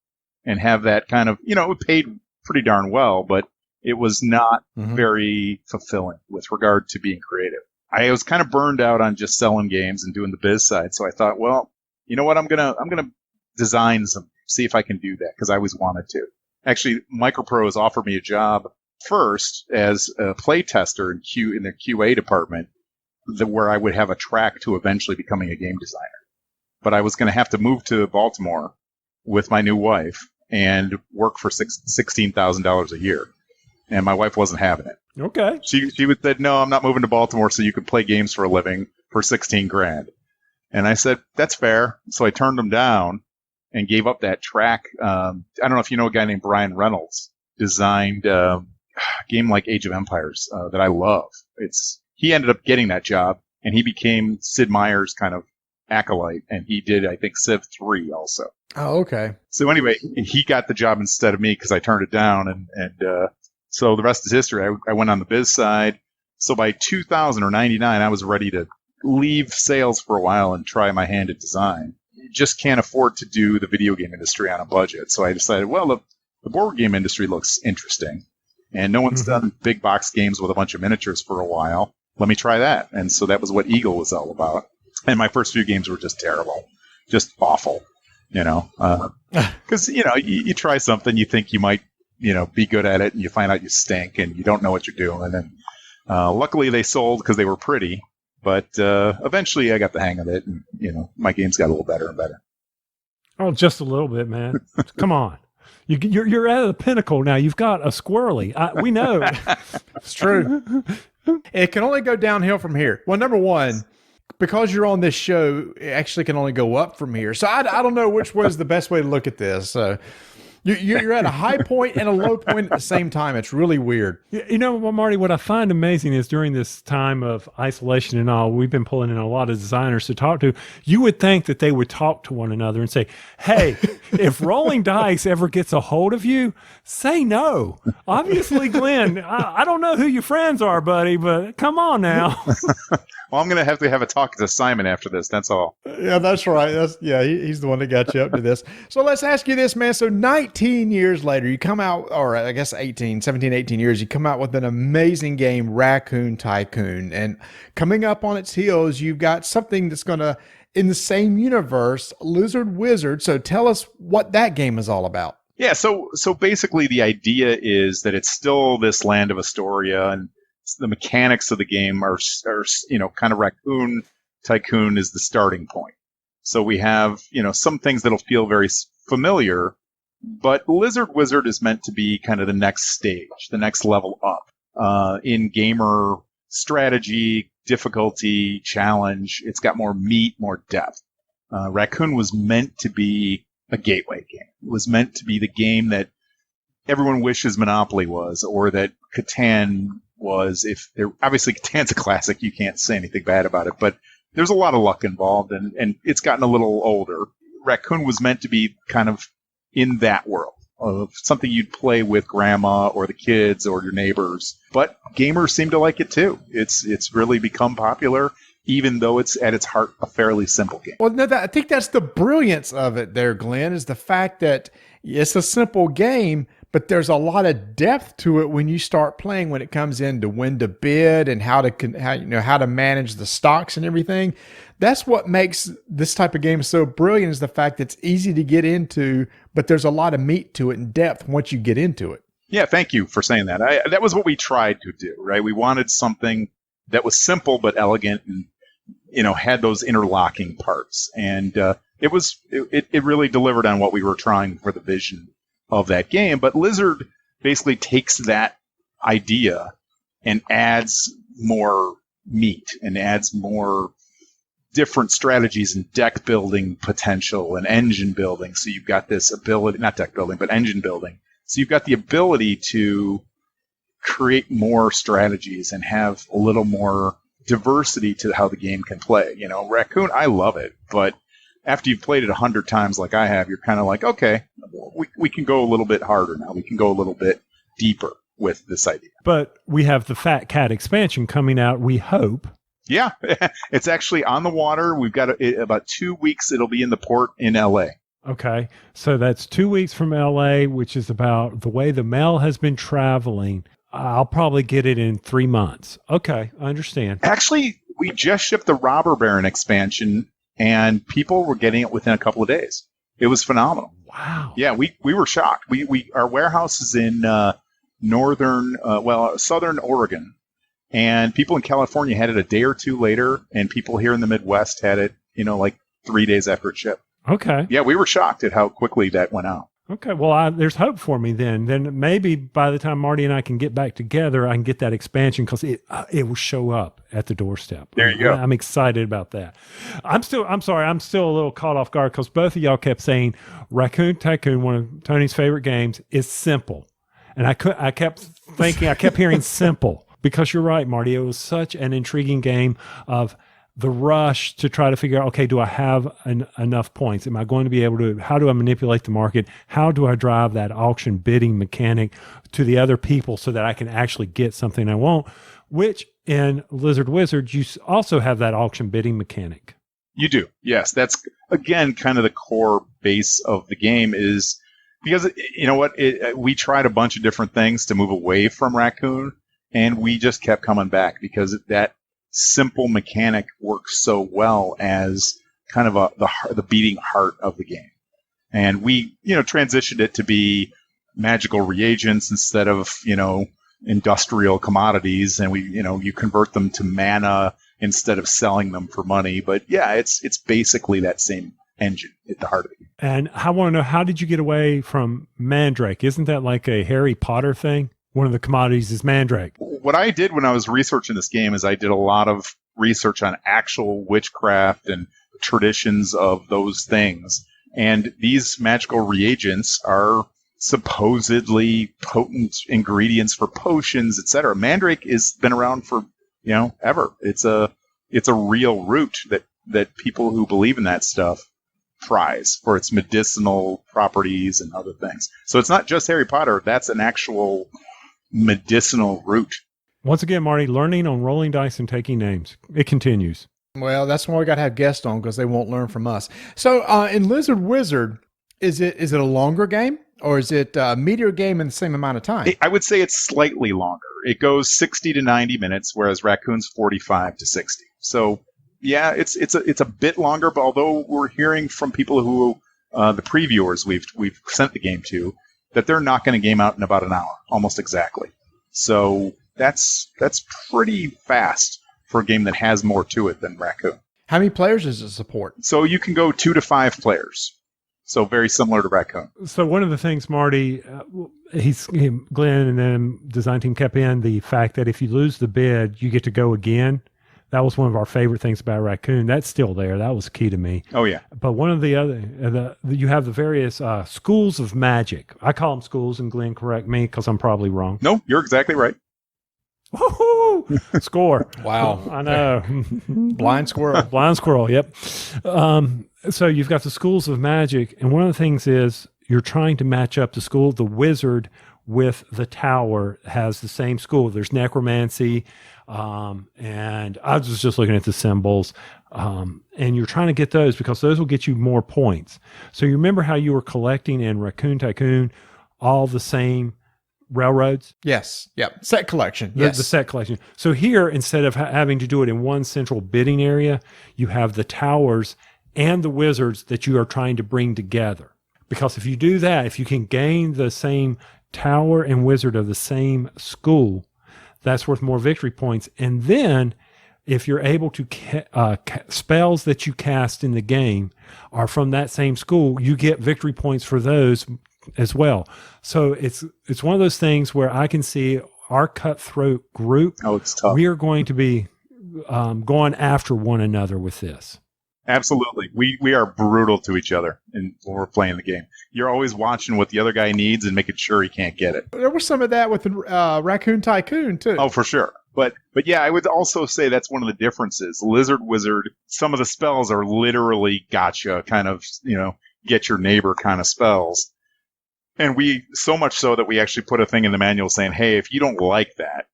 and have that kind of, it paid pretty darn well, but it was not very fulfilling with regard to being creative. I was kind of burned out on just selling games and doing the biz side. So I thought, well, you know what? I'm gonna design some, see if I can do that, because I always wanted to. Actually, Microprose offered me a job first as a play tester in their QA department, where I would have a track to eventually becoming a game designer. But I was going to have to move to Baltimore with my new wife and work for $16,000 a year. And my wife wasn't having it. Okay. She would say, no, I'm not moving to Baltimore so you can play games for a living for 16 grand. And I said, that's fair. So I turned them down and gave up that track. I don't know if you know a guy named Brian Reynolds, designed a game like Age of Empires that I love. He ended up getting that job, and he became Sid Meier's kind of acolyte, and he did, I think, Civ 3 also. Oh, okay. So anyway, he got the job instead of me because I turned it down, and so the rest is history. I went on the biz side. So by 2000 or 99, I was ready to leave sales for a while and try my hand at design. You just can't afford to do the video game industry on a budget. So I decided, well, the board game industry looks interesting, and no one's done big box games with a bunch of miniatures for a while. Let me try that. And so that was what Eagle was all about. And my first few games were just terrible, just awful, because, you try something, you think you might, be good at it, and you find out you stink and you don't know what you're doing. And then luckily they sold because they were pretty, but eventually I got the hang of it, and, my games got a little better and better. Oh, just a little bit, man. Come on. You're at the pinnacle now. You've got a squirrely. We know. It's true. It can only go downhill from here. Well, number one, because you're on this show, it actually can only go up from here. So I don't know which was the best way to look at this. So you're at a high point and a low point at the same time. It's really weird. Marty, what I find amazing is during this time of isolation and all, we've been pulling in a lot of designers to talk to. You would think that they would talk to one another and say, hey, if Rolling Dice ever gets a hold of you, say no. Obviously, Glenn, I don't know who your friends are, buddy, but come on now. Well, I'm going to have a talk to Simon after this. That's all. Yeah, that's right. He's the one that got you up to this. So let's ask you this, man. So 19 years later, you come out, or I guess 18 years, you come out with an amazing game, Raccoon Tycoon. And coming up on its heels, you've got something that's going to, in the same universe, Lizard Wizard. So tell us what that game is all about. Yeah, so basically the idea is that it's still this land of Astoria, and the mechanics of the game are kind of Raccoon Tycoon is the starting point. So we have, some things that'll feel very familiar, but Lizard Wizard is meant to be kind of the next stage, the next level up in gamer strategy, difficulty, challenge. It's got more meat, more depth. Raccoon was meant to be a gateway game. It was meant to be the game that everyone wishes Monopoly was, or that Catan was. Obviously Catan's a classic, you can't say anything bad about it, but there's a lot of luck involved, and it's gotten a little older. Raccoon was meant to be kind of in that world of something you'd play with grandma or the kids or your neighbors, but gamers seem to like it too. It's really become popular, even though it's at its heart a fairly simple game. Well, no, I think that's the brilliance of it there, Glenn, is the fact that it's a simple game, but there's a lot of depth to it when you start playing, when it comes in to when to bid and how to manage the stocks and everything. That's what makes this type of game so brilliant, is the fact that it's easy to get into, but there's a lot of meat to it and depth once you get into it. Yeah, thank you for saying that. That was what we tried to do, right? We wanted something that was simple but elegant, and had those interlocking parts. And it really delivered on what we were trying for the vision of that game. But Lizard basically takes that idea and adds more meat and adds more different strategies and deck building potential and engine building. So you've got this ability, not deck building, but engine building. So you've got the ability to create more strategies and have a little more diversity to how the game can play. You know, Raccoon, I love it, but after you've played it 100 times like I have, you're kind of like, okay, we can go a little bit harder now. We can go a little bit deeper with this idea. But we have the Fat Cat expansion coming out, we hope. Yeah, it's actually on the water. We've got about 2 weeks. It'll be in the port in LA. Okay, so that's 2 weeks from LA, which is about the way the mail has been traveling. I'll probably get it in 3 months. Okay, I understand. Actually, we just shipped the Robber Baron expansion, and people were getting it within a couple of days. It was phenomenal. Wow. Yeah, we were shocked. Our warehouse is in southern Oregon, and people in California had it a day or two later, and people here in the Midwest had it, like 3 days after it shipped. Okay. Yeah, we were shocked at how quickly that went out. Okay, well, there's hope for me then. Then maybe by the time Marty and I can get back together, I can get that expansion because it will show up at the doorstep. There you go. I'm excited about that. I'm still a little caught off guard because both of y'all kept saying Raccoon Tycoon, one of Tony's favorite games, is simple. And I kept hearing simple because you're right, Marty. It was such an intriguing game of the rush to try to figure out, okay, do I have enough points? Am I going to be able to, how do I manipulate the market? How do I drive that auction bidding mechanic to the other people so that I can actually get something I want? Which in Lizard Wizard, you also have that auction bidding mechanic. You do. Yes. That's, again, kind of the core base of the game is because, you know what, we tried a bunch of different things to move away from Raccoon, and we just kept coming back because that simple mechanic works so well as kind of the beating heart of the game. And we, transitioned it to be magical reagents instead of, industrial commodities. And we, you convert them to mana instead of selling them for money. But yeah, it's basically that same engine at the heart of it. And I want to know, how did you get away from Mandrake? Isn't that like a Harry Potter thing? One of the commodities is Mandrake. What I did when I was researching this game is I did a lot of research on actual witchcraft and traditions of those things. And these magical reagents are supposedly potent ingredients for potions, etc. Mandrake has been around for, ever. It's a real root that people who believe in that stuff prize for its medicinal properties and other things. So it's not just Harry Potter. That's an actual medicinal root. Once again, Marty, learning on rolling dice and taking names. It continues. Well, that's why we got to have guests on, because they won't learn from us. So in Lizard Wizard, is it a longer game, or is it a meatier game in the same amount of time? I would say it's slightly longer. It goes 60 to 90 minutes, whereas Raccoon's 45 to 60. So yeah, it's a bit longer, but although we're hearing from people who the previewers we've sent the game to, that they're knocking a game out in about an hour, almost exactly. So that's pretty fast for a game that has more to it than Raccoon. How many players does it support? So you can go 2 to 5 players. So very similar to Raccoon. So one of the things, Marty, Glenn and then design team kept in the fact that if you lose the bid, you get to go again. That was one of our favorite things about Raccoon. That's still there. That was key to me. Oh, yeah. But one of the other, you have the various schools of magic. I call them schools, and Glenn, correct me because I'm probably wrong. No, you're exactly right. Woohoo! Score. Wow. I know. Blind squirrel. Blind squirrel, yep. So you've got the schools of magic, and one of the things is you're trying to match up the school of the wizard with the tower has the same school. There's necromancy, and I was just looking at the symbols, and you're trying to get those because those will get you more points. So you remember how you were collecting in Raccoon Tycoon all the same railroads? Yes. Yep. Set collection. The set collection. So here, instead of having to do it in one central bidding area, you have the towers and the wizards that you are trying to bring together. Because if you do that, if you can gain the same tower and wizard of the same school, that's worth more victory points. And then if you're able to spells that you cast in the game are from that same school, you get victory points for those as well. So it's one of those things where I can see our cutthroat group. Oh, it's tough. We are going to be going after one another with this. Absolutely. We are brutal to each other when we're playing the game. You're always watching what the other guy needs and making sure he can't get it. There was some of that with the Raccoon Tycoon, too. Oh, for sure. But yeah, I would also say that's one of the differences. Lizard Wizard, some of the spells are literally gotcha, kind of, get your neighbor kind of spells. And so much so that we actually put a thing in the manual saying, hey, if you don't like that,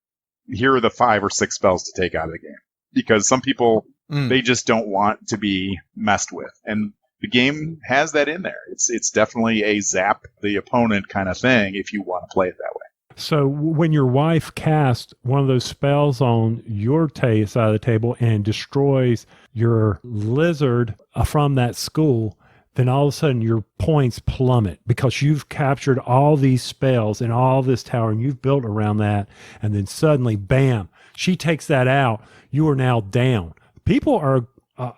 here are the 5 or 6 spells to take out of the game. Because some people, they just don't want to be messed with. And the game has that in there. It's definitely a zap the opponent kind of thing if you want to play it that way. So when your wife casts one of those spells on your side of the table and destroys your lizard from that school, then all of a sudden your points plummet because you've captured all these spells and all this tower and you've built around that. And then suddenly, bam, she takes that out. You are now down. People are,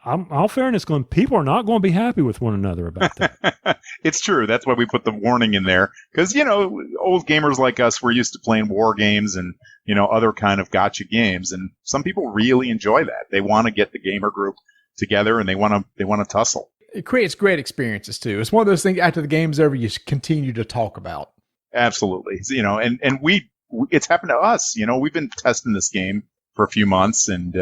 all fairness, people are not going to be happy with one another about that. It's true. That's why we put the warning in there. Because, old gamers like us, we're used to playing war games and, other kind of gotcha games. And some people really enjoy that. They want to get the gamer group together and they want to tussle. It creates great experiences, too. It's one of those things after the game's over, you continue to talk about. Absolutely. And it's happened to us. We've been testing this game for a few months and,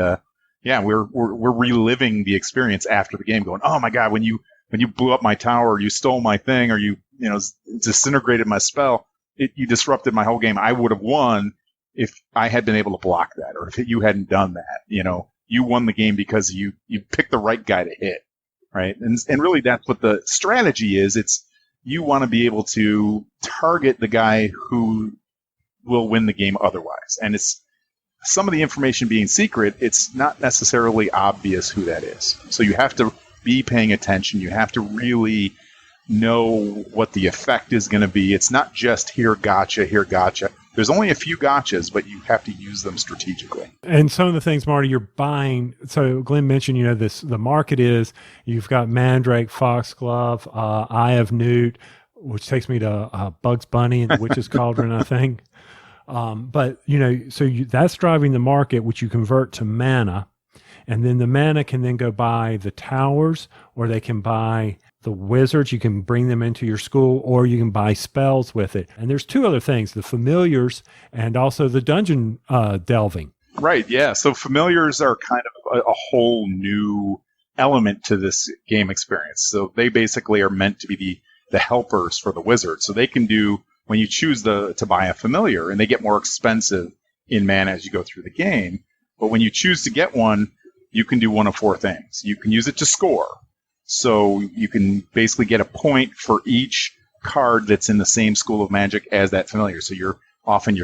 we're reliving the experience after the game going, oh my God, when you blew up my tower, or you stole my thing, or you disintegrated my spell, you disrupted my whole game. I would have won if I had been able to block that, or if you hadn't done that. You won the game because you picked the right guy to hit, right? And really that's what the strategy is. It's you want to be able to target the guy who will win the game otherwise. And it's some of the information being secret, it's not necessarily obvious who that is. So you have to be paying attention. You have to really know what the effect is going to be. It's not just here gotcha. There's only a few gotchas, but you have to use them strategically. And some of the things, Marty, you're buying. So Glenn mentioned, the market is, you've got Mandrake, Foxglove, Eye of Newt, which takes me to Bugs Bunny and the Witch's Cauldron, I think. But that's driving the market, which you convert to mana. And then the mana can then go buy the towers, or they can buy the wizards. You can bring them into your school, or you can buy spells with it. And there's 2 other things, the familiars and also the dungeon delving. Right, yeah. So familiars are kind of a whole new element to this game experience. So they basically are meant to be the helpers for the wizard. So they can do, when you choose to buy a familiar, and they get more expensive in mana as you go through the game, but when you choose to get one, you can do one of 4 things. You can use it to score. So you can basically get a point for each card that's in the same school of magic as that familiar. So you're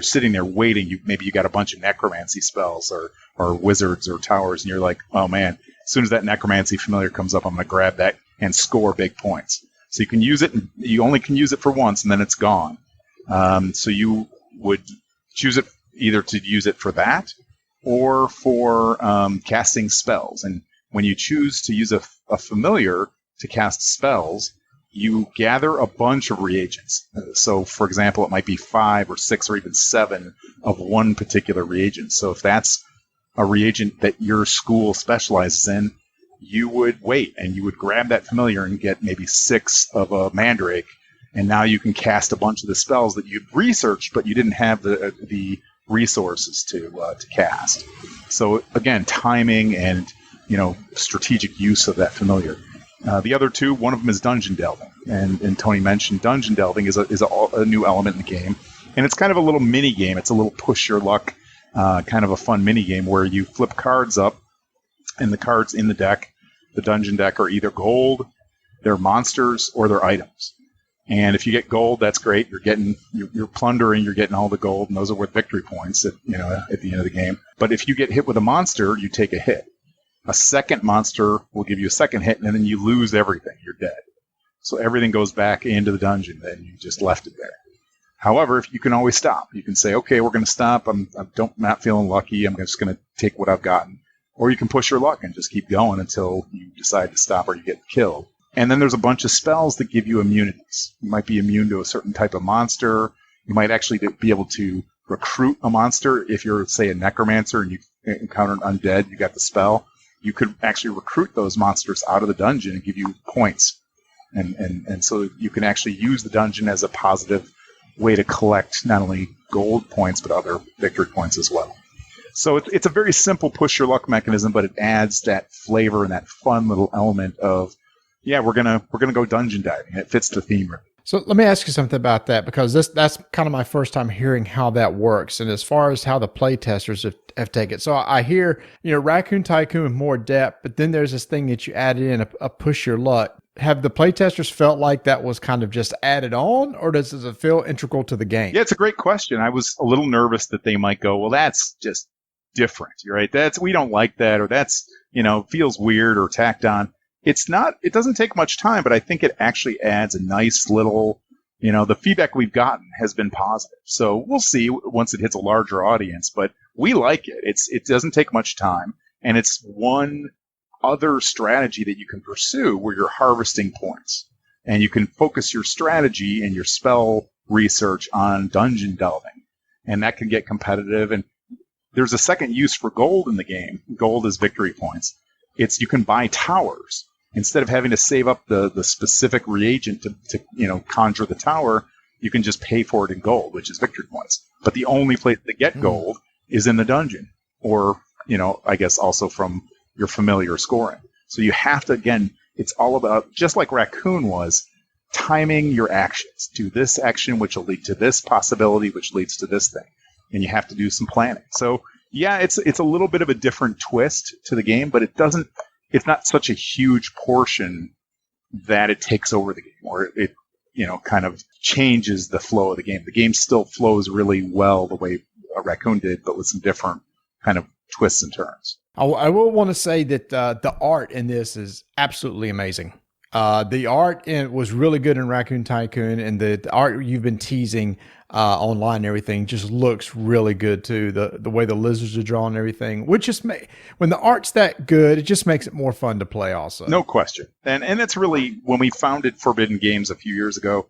sitting there waiting. Maybe you got a bunch of necromancy spells or wizards or towers, and you're like, oh man, as soon as that necromancy familiar comes up, I'm going to grab that and score big points. So you can use it, and you only can use it for once, and then it's gone. So you would choose it either to use it for that or for casting spells. And when you choose to use a familiar to cast spells, you gather a bunch of reagents. So, for example, it might be 5 or 6 or even 7 of one particular reagent. So if that's a reagent that your school specializes in, you would wait and you would grab that familiar and get maybe 6 of a mandrake. And now you can cast a bunch of the spells that you'd researched, but you didn't have the resources to cast. So again, timing and strategic use of that familiar. The other 2, one of them is dungeon delving, and Tony mentioned dungeon delving is a new element in the game, and it's kind of a little mini game. It's a little push your luck, kind of a fun mini game where you flip cards up, and the cards in the deck, the dungeon deck, are either gold, they're monsters, or they're items. And if you get gold, that's great. You're plundering, you're getting all the gold, and those are worth victory points at the end of the game. But if you get hit with a monster, you take a hit. A second monster will give you a second hit, and then you lose everything. You're dead. So everything goes back into the dungeon, and you just left it there. However, if you can always stop. You can say, okay, we're going to stop. I'm not feeling lucky. I'm just going to take what I've gotten. or you can push your luck and just keep going until you decide to stop or you get killed. And then there's a bunch of spells that give you immunities. You might be immune to a certain type of monster. You might actually be able to recruit a monster. If you're, say, a necromancer and you encounter an undead, you got the spell. You could actually recruit those monsters out of the dungeon and give you points. And so you can actually use the dungeon as a positive way to collect not only gold points, but other victory points as well. So it's a very simple push your luck mechanism, but it adds that flavor and that fun little element of, yeah, we're gonna go dungeon diving. It fits the theme really. So let me ask you something about that, because that's kind of my first time hearing how that works. And as far as how the play testers have taken it. So I hear, Raccoon Tycoon with more depth, but then there's this thing that you added in, a push your luck. Have the play testers felt like that was kind of just added on, or does it feel integral to the game? Yeah, it's a great question. I was a little nervous that they might go, well, that's just different, right? We don't like that, or that's, feels weird or tacked on. It's not, it doesn't take much time, but I think it actually adds a nice little, the feedback we've gotten has been positive. So we'll see once it hits a larger audience, but we like it. It doesn't take much time, and it's one other strategy that you can pursue where you're harvesting points, and you can focus your strategy and your spell research on dungeon delving, and that can get competitive. And there's a second use for gold in the game. Gold is victory points. You can buy towers. Instead of having to save up the specific reagent to conjure the tower, you can just pay for it in gold, which is victory points. But the only place to get gold is in the dungeon, or, I guess also from your familiar scoring. So you have to, again, it's all about, just like Raccoon was, timing your actions. Do this action, which will lead to this possibility, which leads to this thing. And you have to do some planning. So yeah, it's a little bit of a different twist to the game, but it's not such a huge portion that it takes over the game, or it kind of changes the flow of the game. The game still flows really well the way Raccoon did, but with some different kind of twists and turns. I will want to say that the art in this is absolutely amazing. The art was really good in Raccoon Tycoon, and the art you've been teasing online and everything just looks really good too. The way the lizards are drawn and everything, which just when the art's that good, it just makes it more fun to play also. No question. And that's really, when we founded Forbidden Games a few years ago,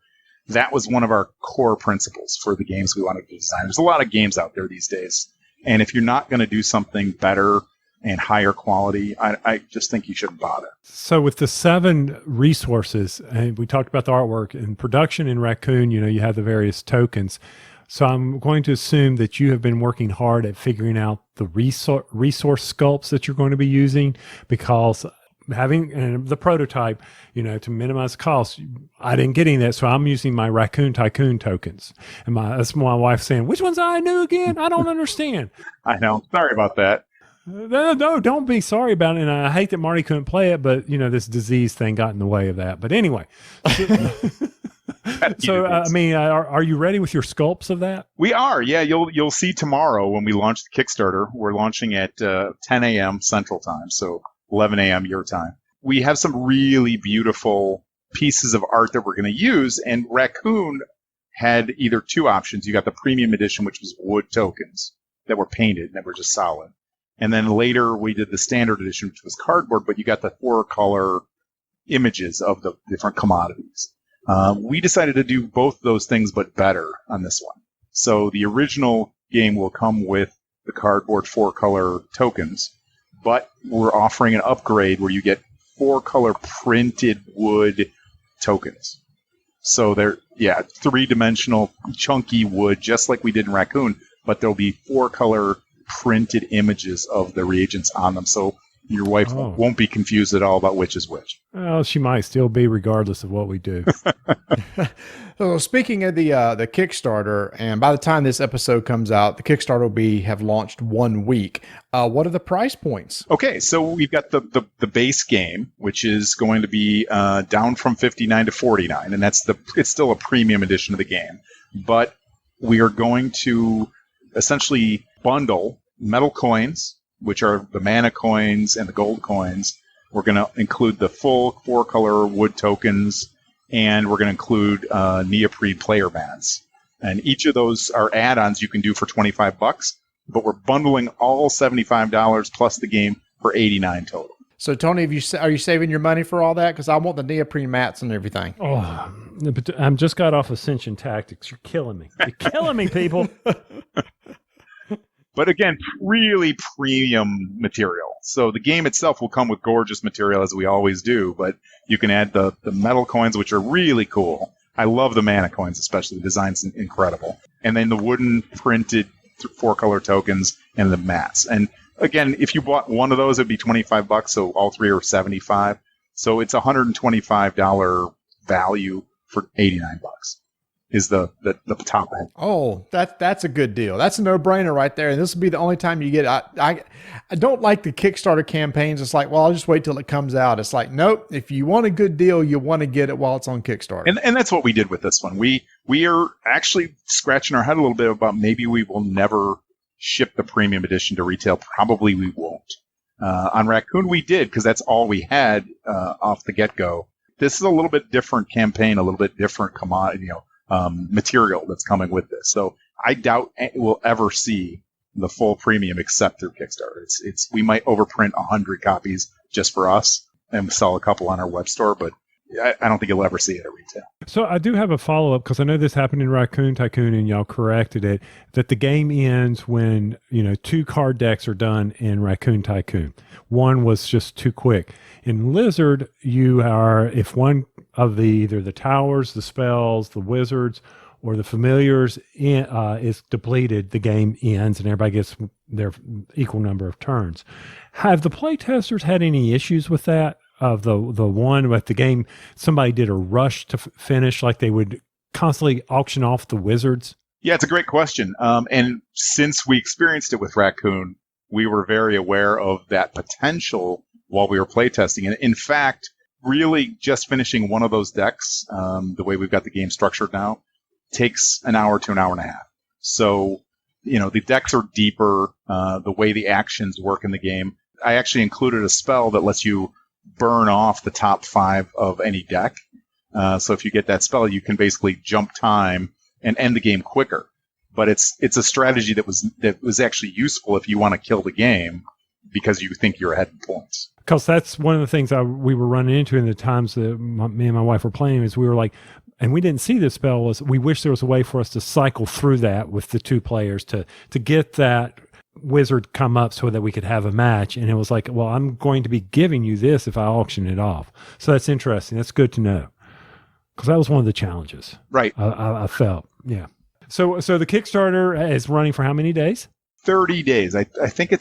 that was one of our core principles for the games we wanted to design. There's a lot of games out there these days, and if you're not going to do something better and higher quality, I just think you shouldn't bother. So with the 7 resources, and we talked about the artwork and production in Raccoon, you have the various tokens. So I'm going to assume that you have been working hard at figuring out the resource sculpts that you're going to be using, because having the prototype, to minimize costs, I didn't get any of that. So I'm using my Raccoon Tycoon tokens. And that's my wife saying, which ones I knew again? I don't understand. I know. Sorry about that. No, don't be sorry about it. And I hate that Marty couldn't play it, but this disease thing got in the way of that. But anyway, are you ready with your sculpts of that? We are. Yeah, you'll see tomorrow when we launch the Kickstarter. We're launching at 10 a.m. Central Time, so 11 a.m. your time. We have some really beautiful pieces of art that we're going to use, and Raccoon had either 2 options. You got the premium edition, which was wood tokens that were painted and that were just solid. And then later we did the standard edition, which was cardboard, but you got the 4-color images of the different commodities. We decided to do both those things, but better on this one. So the original game will come with the cardboard 4-color tokens, but we're offering an upgrade where you get 4-color printed wood tokens. So they're, 3-dimensional chunky wood, just like we did in Raccoon, but there'll be 4-color printed images of the reagents on them, so your wife won't be confused at all about which is which. Well, she might still be, regardless of what we do. So speaking of the Kickstarter, and by the time this episode comes out, the Kickstarter will have launched 1 week. What are the price points? Okay, so we've got the base game, which is going to be down from $59 to $49, and it's still a premium edition of the game, but we are going to essentially bundle metal coins, which are the mana coins and the gold coins. We're going to include the full 4-color wood tokens, and we're going to include neoprene player mats. And each of those are add-ons you can do for $25, but we're bundling all $75 plus the game for $89 total. So, Tony, are you saving your money for all that? Because I want the neoprene mats and everything. Oh, but I'm just got off Ascension Tactics. You're killing me. You're killing me, people. But again, really premium material. So the game itself will come with gorgeous material, as we always do, but you can add the metal coins, which are really cool. I love the mana coins, especially. The design's incredible. And then the wooden printed 4-color tokens and the mats. And again, if you bought one of those, it'd be $25, so all three are $75. So it's $125 value for $89 is the top end. Oh, that's a good deal. That's a no-brainer right there. And this will be the only time you get it. I don't like the Kickstarter campaigns. It's like, well, I'll just wait till it comes out. It's like, nope. If you want a good deal, you want to get it while it's on Kickstarter. And that's what we did with this one. We are actually scratching our head a little bit about maybe we will never ship the premium edition to retail. Probably we won't. On Raccoon, we did, because that's all we had off the get-go. This is a little bit different campaign, a little bit different commodity, material that's coming with this. So I doubt we'll ever see the full premium except through Kickstarter. It's we might overprint 100 copies just for us and sell a couple on our web store, but I don't think you'll ever see it at retail. So I do have a follow-up, because I know this happened in Raccoon Tycoon and y'all corrected it, that the game ends when, 2 card decks are done in Raccoon Tycoon. One was just too quick. In Lizard, if one of either the towers, the spells, the wizards, or the familiars is depleted, the game ends and everybody gets their equal number of turns. Have the playtesters had any issues with that? Of the one with the game, somebody did a rush to finish, like they would constantly auction off the wizards? Yeah, it's a great question. And since we experienced it with Raccoon, we were very aware of that potential while we were playtesting. And in fact, really just finishing one of those decks, the way we've got the game structured now, takes an hour to an hour and a half. So, the decks are deeper, the way the actions work in the game. I actually included a spell that lets you burn off the top 5 of any deck. So if you get that spell, you can basically jump time and end the game quicker. But it's a strategy that was actually useful if you want to kill the game because you think you're ahead in points. Because that's one of the things we were running into in the times that me and my wife were playing, is we were like, and we didn't see this spell, was we wish there was a way for us to cycle through that with the 2 players to get that wizard come up so that we could have a match. And it was like, well, I'm going to be giving you this if I auction it off. So that's interesting. That's good to know, because that was one of the challenges. Right. I felt. Yeah. So the Kickstarter is running for how many days? 30 days. I think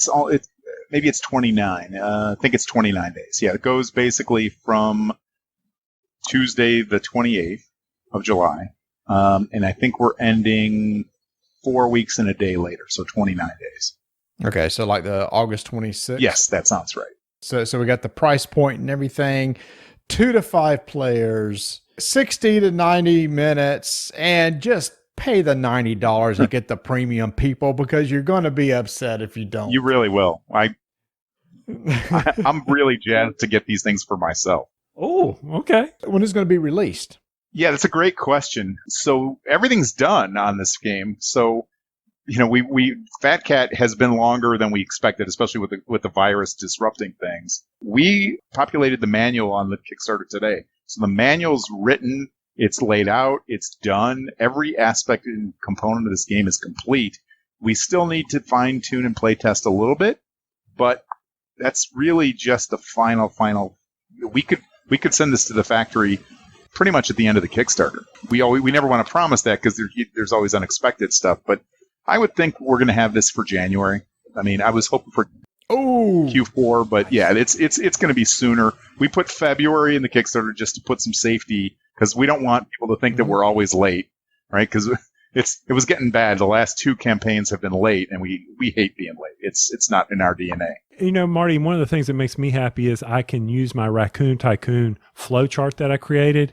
maybe it's 29. I think it's 29 days. Yeah. It goes basically from Tuesday, the 28th of July. And I think we're ending 4 weeks and a day later. So 29 days. Okay, so like the August 26th? Yes, that sounds right. So we got the price point and everything, 2 to 5 players, 60 to 90 minutes, and just pay the $90 and get the premium, people, because you're going to be upset if you don't. You really will. I'm really jazzed to get these things for myself. Oh, okay. When is it going to be released? Yeah, that's a great question. So everything's done on this game. So, Fat Cat has been longer than we expected, especially with the virus disrupting things. We populated the manual on the Kickstarter today. So the manual's written, it's laid out, it's done. Every aspect and component of this game is complete. We still need to fine tune and play test a little bit, but that's really just the final. We could send this to the factory pretty much at the end of the Kickstarter. We never want to promise that, because there's always unexpected stuff, but I would think we're going to have this for January. I mean, I was hoping for Q4, but yeah, it's going to be sooner. We put February in the Kickstarter just to put some safety, because we don't want people to think that we're always late, right? Because it was getting bad. The last 2 campaigns have been late, and we hate being late. It's not in our DNA. Marty, one of the things that makes me happy is I can use my Raccoon Tycoon flowchart that I created,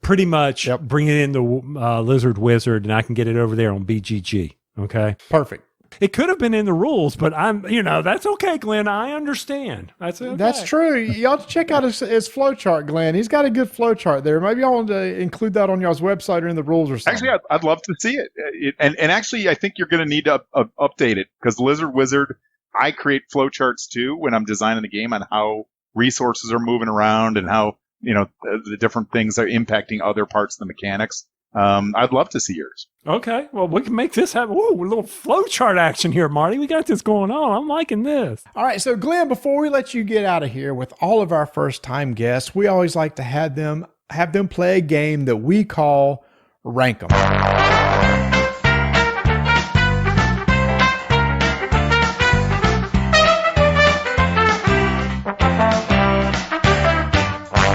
pretty much bring it in the Lizard Wizard, and I can get it over there on BGG. Okay. Perfect. It could have been in the rules, but that's okay, Glenn. I understand. That's okay. That's true. Y'all check out his flowchart, Glenn. He's got a good flowchart there. Maybe I want to include that on y'all's website or in the rules or something. Actually, I'd love to see it. And actually, I think you're going to need to update it, because Lizard Wizard, I create flowcharts too when I'm designing the game on how resources are moving around and how, the different things are impacting other parts of the mechanics. I'd love to see yours. Okay, well, we can make this happen. Ooh, a little flowchart action here, Marty. We got this going on. I'm liking this. All right, so Glenn, before we let you get out of here, with all of our first-time guests, we always like to have them play a game that we call Rank 'em.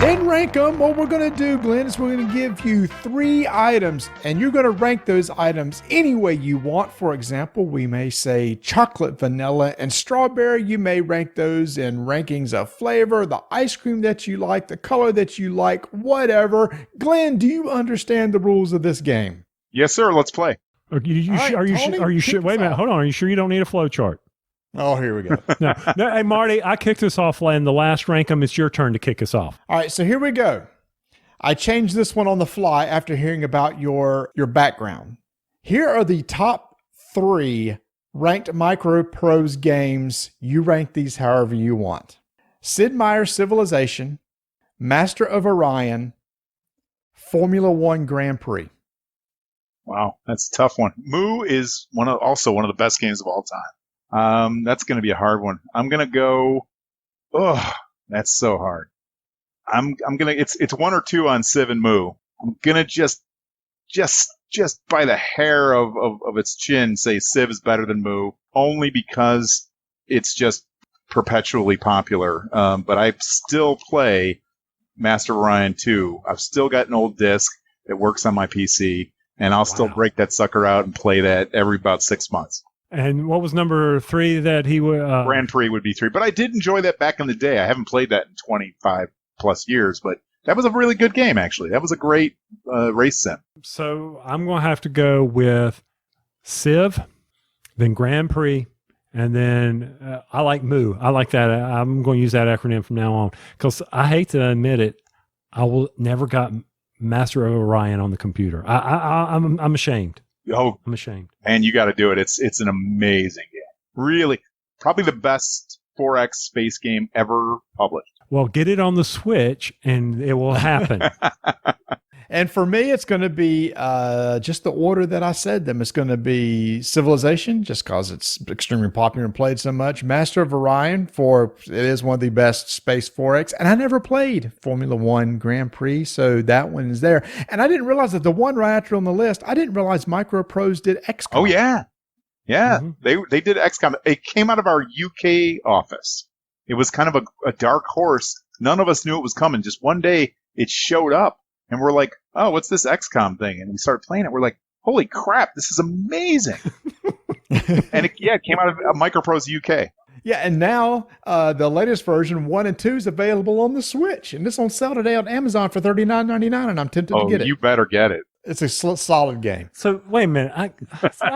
In Rank 'em, what we're going to do, Glenn, is we're going to give you 3 items, and you're going to rank those items any way you want. For example, we may say chocolate, vanilla, and strawberry. You may rank those in rankings of flavor, the ice cream that you like, the color that you like, whatever. Glenn, do you understand the rules of this game? Yes, sir. Let's play. Are you sure? Wait a minute. Hold on. Are you sure you don't need a flowchart? Oh, here we go. No, hey, Marty, I kicked us off, and the last rank 'em, it's your turn to kick us off. All right, so here we go. I changed this one on the fly after hearing about your background. Here are the top 3 ranked Micro Prose games. You rank these however you want. Sid Meier's Civilization, Master of Orion, Formula One Grand Prix. Wow, that's a tough one. Moo is also one of the best games of all time. That's going to be a hard one. I'm going to go. Oh, that's so hard. I'm going to, it's 1 or 2 on Civ and Moo. I'm going to just by the hair of its chin say Civ is better than Moo, only because it's just perpetually popular. But I still play Master of Orion 2. I've still got an old disc that works on my PC, and I'll still break that sucker out and play that every about 6 months. And what was number 3 that he would... Grand Prix would be 3. But I did enjoy that back in the day. I haven't played that in 25 plus years, but that was a really good game, actually. That was a great race sim. So I'm going to have to go with Civ, then Grand Prix, and then I like Moo. I like that. I'm going to use that acronym from now on, because I hate to admit it, I will never got Master of Orion on the computer. I'm ashamed. Oh, I'm ashamed. And you got to do it. It's an amazing game. Really, probably the best 4X space game ever published. Well, get it on the Switch, and it will happen. And for me, it's going to be just the order that I said them. It's going to be Civilization, just because it's extremely popular and played so much. Master of Orion, for it is one of the best space 4X. And I never played Formula One Grand Prix, so that one is there. And I didn't realize that the one right after on the list, I didn't realize Microprose did XCOM. Oh, yeah. Yeah, they did XCOM. It came out of our UK office. It was kind of a dark horse. None of us knew it was coming. Just one day, it showed up. And we're like, oh, what's this XCOM thing? And we started playing it. We're like, holy crap, this is amazing. And it came out of Microprose UK. Yeah, and now the latest version, 1 and 2, is available on the Switch. And it's on sale today on Amazon for $39.99, and I'm tempted to get it. You better get it. It's a solid game. So, wait a minute. I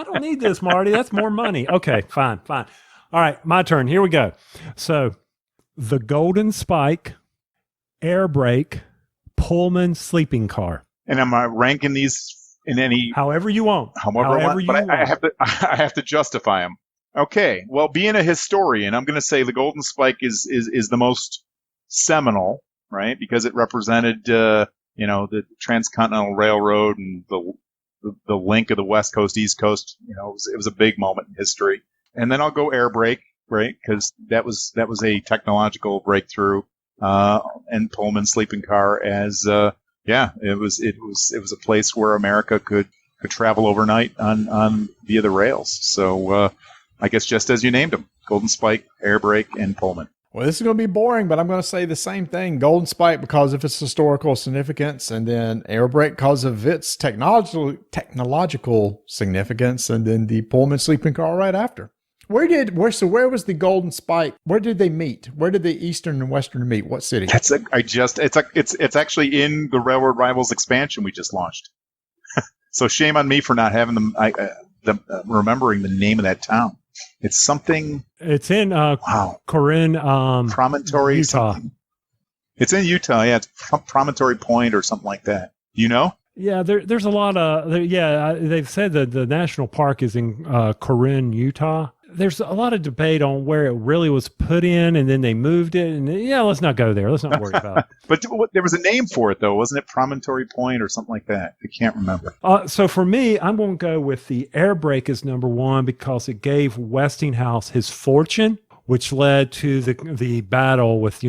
don't need this, Marty. That's more money. Okay, fine. All right, my turn. Here we go. So, the Golden Spike, Air Brake, Pullman sleeping car. And am I ranking these in any... However you want. However I want. But I have to justify them. Okay, well, being a historian, I'm going to say the Golden Spike is the most seminal, right? Because it represented, the Transcontinental Railroad and the link of the West Coast, East Coast. It was a big moment in history. And then I'll go Air Brake, right? Because that was a technological breakthrough. And Pullman sleeping car as it was a place where America could travel overnight on via the rails. So I guess just as you named them, Golden Spike, Air Brake, and Pullman. Well, this is going to be boring, but I'm going to say the same thing. Golden Spike because of its historical significance, and then Air Brake because of its technological significance, and then the Pullman sleeping car right after. Where was the Golden Spike? Where did they meet? Where did the Eastern and Western meet? What city? It's actually in the Railroad Rivals expansion we just launched. So shame on me for not having remembering the name of that town. It's something. It's in Corinne, Promontory, Utah. Something. It's in Utah. Yeah, it's Promontory Point or something like that. You know? Yeah, there's a lot of they've said that the national park is in Corinne, Utah. there's a lot of debate on where it really was put in, and then they moved it. And yeah, let's not go there. Let's not worry about it. But there was a name for it, though, wasn't it? Promontory Point or something like that. I can't remember. So for me, I'm going to go with the air brake as number one because it gave Westinghouse his fortune, which led to the battle with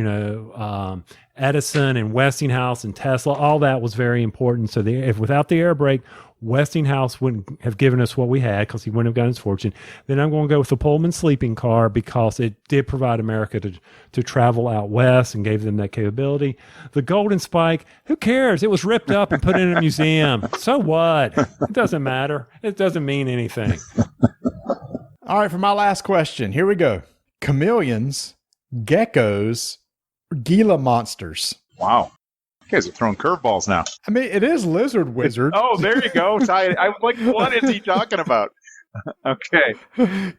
Edison and Westinghouse and Tesla. All that was very important. So if without the air brake, Westinghouse wouldn't have given us what we had because he wouldn't have gotten his fortune. Then I'm going to go with the Pullman sleeping car because it did provide America to travel out west and gave them that capability. The Golden Spike, who cares? It was ripped up and put in a museum. So what? It doesn't matter. It doesn't mean anything. All right, for my last question, here we go. Chameleons, geckos, Gila monsters. Wow. You guys are throwing curveballs now. I mean, it is lizard wizard. Oh, there you go. I was like, what is he talking about? Okay.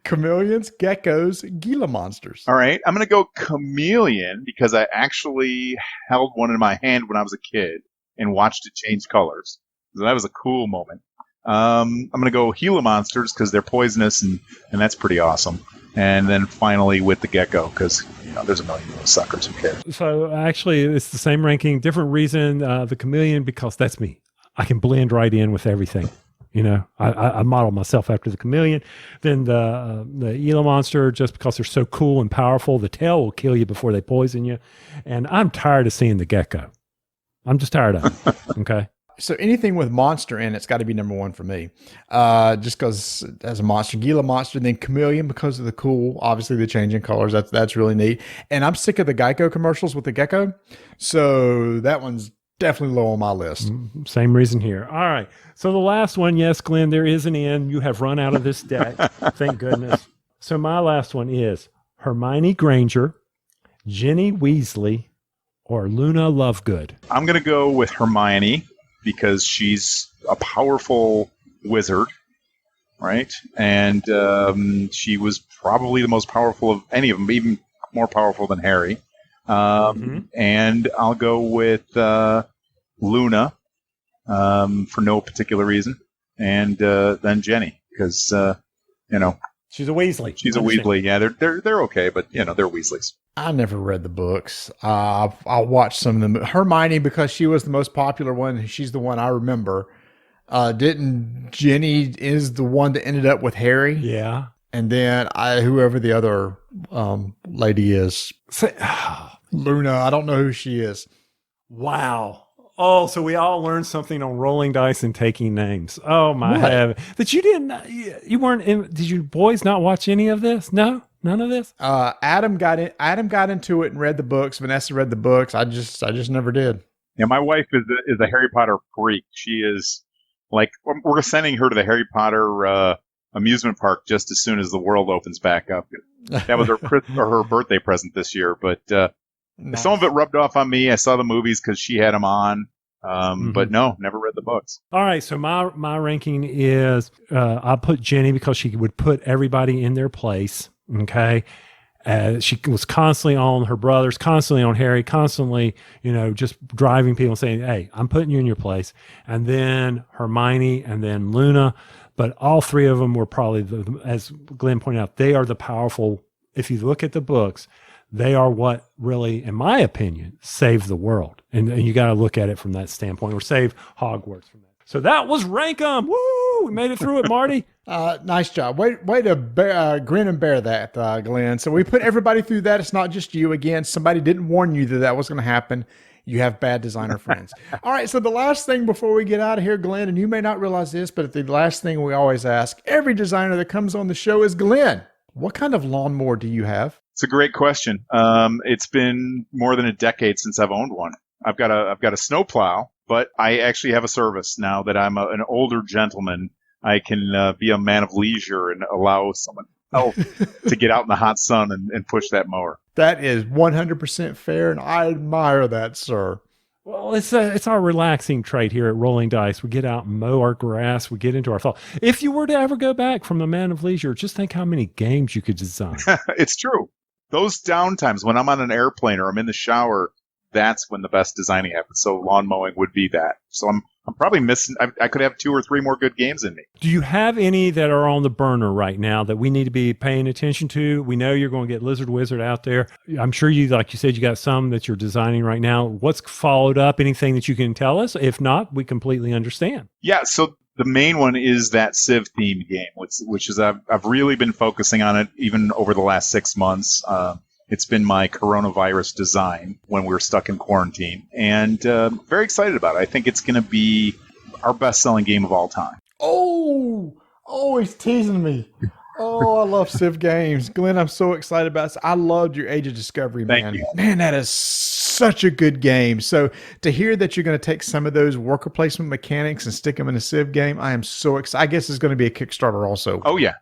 Chameleons, geckos, Gila monsters. All right. I'm going to go chameleon because I actually held one in my hand when I was a kid and watched it change colors. So that was a cool moment. I'm going to go Gila monsters because they're poisonous and that's pretty awesome. And then finally with the gecko because there's a million of those suckers. Who cares? So actually, it's the same ranking, different reason. The chameleon because that's me. I can blend right in with everything. I model myself after the chameleon. Then the Gila monster just because they're so cool and powerful. The tail will kill you before they poison you. And I'm tired of seeing the gecko. I'm just tired of it. Okay. So anything with monster in it's got to be number one for me. Just because as a monster, Gila monster, then chameleon because of the cool, obviously the changing colors. That's really neat. And I'm sick of the Geico commercials with the gecko. So that one's definitely low on my list. Same reason here. All right. So the last one, yes, Glenn, there is an end. You have run out of this deck. Thank goodness. So my last one is Hermione Granger, Ginny Weasley, or Luna Lovegood. I'm going to go with Hermione because she's a powerful wizard, right? And she was probably the most powerful of any of them, even more powerful than Harry. And I'll go with Luna for no particular reason, and then Jenny because she's a Weasley. She's a Weasley. Yeah, they're okay, but they're Weasleys. I never read the books. I'll watch some of them. Hermione because she was the most popular one. She's the one I remember. Didn't Jenny is the one that ended up with Harry? Yeah. And then whoever the other lady is. Luna, I don't know who she is. Wow. Oh, so we all learned something on rolling dice and taking names. Oh my heaven. That you didn't, you weren't in, did you boys not watch any of this? No? None of this? Adam got into it and read the books. Vanessa read the books. I just never did. Yeah, my wife is a Harry Potter freak. She is like, we're sending her to the Harry Potter amusement park just as soon as the world opens back up. That was her birthday present this year, but Nice. Some of it rubbed off on me. I saw the movies because she had them on, but no, never read the books. All right, so my ranking is I put Jenny because she would put everybody in their place. Okay, she was constantly on her brothers, constantly on Harry, constantly just driving people and saying, "Hey, I'm putting you in your place." And then Hermione, and then Luna. But all three of them were probably, as Glenn pointed out, they are the powerful. If you look at the books, they are what really, in my opinion, saved the world. And you got to look at it from that standpoint, or save Hogwarts from that. So that was Rank 'em. Woo! We made it through it, Marty. Nice job. Way to grin and bear that, Glenn. So we put everybody through that. It's not just you. Again, somebody didn't warn you that was going to happen. You have bad designer friends. All right, so the last thing before we get out of here, Glenn, and you may not realize this, but the last thing we always ask every designer that comes on the show is, Glenn, what kind of lawnmower do you have? It's a great question. It's been more than a decade since I've owned one. I've got a snowplow, but I actually have a service now that I'm an older gentleman. I can be a man of leisure and allow someone else to get out in the hot sun and push that mower. That is 100% fair, and I admire that, sir. Well, it's our relaxing trait here at Rolling Dice. We get out and mow our grass. We get into our thought. If you were to ever go back from a man of leisure, just think how many games you could design. It's true. Those downtimes when I'm on an airplane or I'm in the shower, that's when the best designing happens. So lawn mowing would be that. So I'm probably missing. I could have 2 or 3 more good games in me. Do you have any that are on the burner right now that we need to be paying attention to? We know you're going to get Lizard Wizard out there. I'm sure you, like you said, you got some that you're designing right now. What's followed up? Anything that you can tell us? If not, we completely understand. Yeah. So the main one is that Civ themed game, which is I've really been focusing on it even over the last 6 months. It's been my coronavirus design when we were stuck in quarantine, and very excited about it. I think it's going to be our best-selling game of all time. Oh, he's teasing me. Oh, I love Civ games. Glenn, I'm so excited about this. I loved your Age of Discovery, man. Thank you. Man, that is such a good game. So to hear that you're going to take some of those worker placement mechanics and stick them in a Civ game, I am so excited. I guess it's going to be a Kickstarter also. Oh, yeah.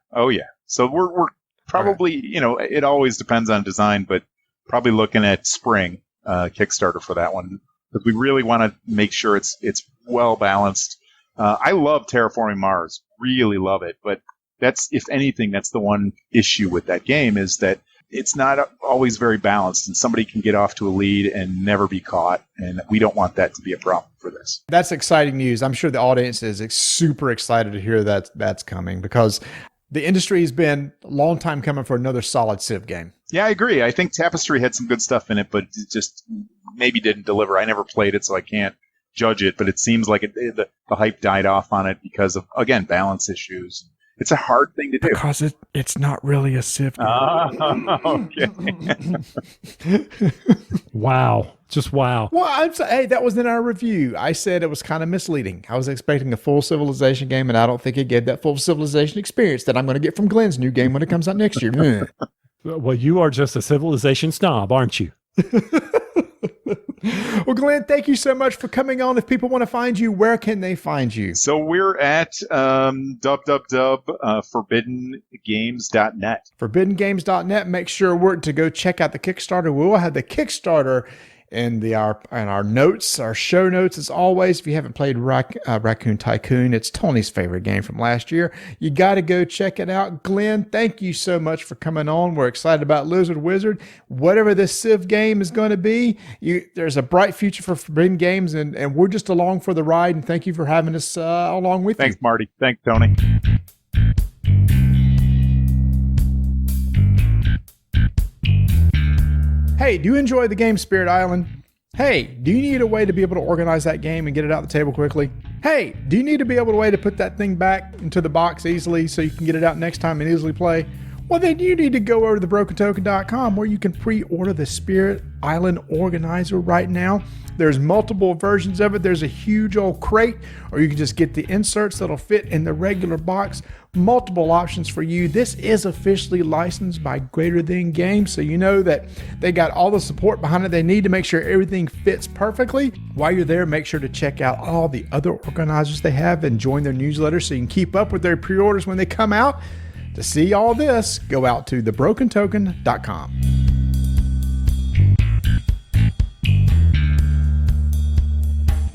So we're probably, it always depends on design, but probably looking at spring Kickstarter for that one, because we really want to make sure it's well balanced. I love Terraforming Mars, really love it, but that's, if anything, that's the one issue with that game, is that it's not always very balanced, and somebody can get off to a lead and never be caught, and we don't want that to be a problem for this. That's exciting news. I'm sure the audience is super excited to hear that that's coming, because the industry has been a long time coming for another solid Civ game. Yeah, I agree. I think Tapestry had some good stuff in it, but it just maybe didn't deliver. I never played it, so I can't judge it, but it seems like the hype died off on it because of, again, balance issues. It's a hard thing to do. Because it's not really a Civ game. Okay. Wow. Just wow. Well, hey, that was in our review. I said it was kind of misleading. I was expecting a full Civilization game, and I don't think it gave that full Civilization experience that I'm going to get from Glenn's new game when it comes out next year. Well, you are just a Civilization snob, aren't you? Well, Glenn, thank you so much for coming on. If people want to find you, where can they find you? So we're at forbiddengames.net. Forbiddengames.net. Make sure to go check out the Kickstarter. We will have the Kickstarter in our notes, our show notes, as always. If you haven't played Raccoon Tycoon, it's Tony's favorite game from last year. You got to go check it out. Glenn, thank you so much for coming on. We're excited about Lizard Wizard. Whatever this Civ game is going to be, there's a bright future for Forbidden Games, and we're just along for the ride, and thank you for having us along with you. Thanks, Marty. Thanks, Tony. Hey, do you enjoy the game Spirit Island? Hey, do you need a way to be able to organize that game and get it out the table quickly? Hey, do you need to be able to way to put that thing back into the box easily so you can get it out next time and easily play? Well, then you need to go over to thebrokentoken.com where you can pre-order the Spirit Island Organizer right now. There's multiple versions of it. There's a huge old crate, or you can just get the inserts that'll fit in the regular box. Multiple options for you. This is officially licensed by Greater Than Games, so you know that they got all the support behind it they need to make sure everything fits perfectly. While you're there, make sure to check out all the other organizers they have and join their newsletter so you can keep up with their pre-orders when they come out. To see all this, go out to thebrokentoken.com.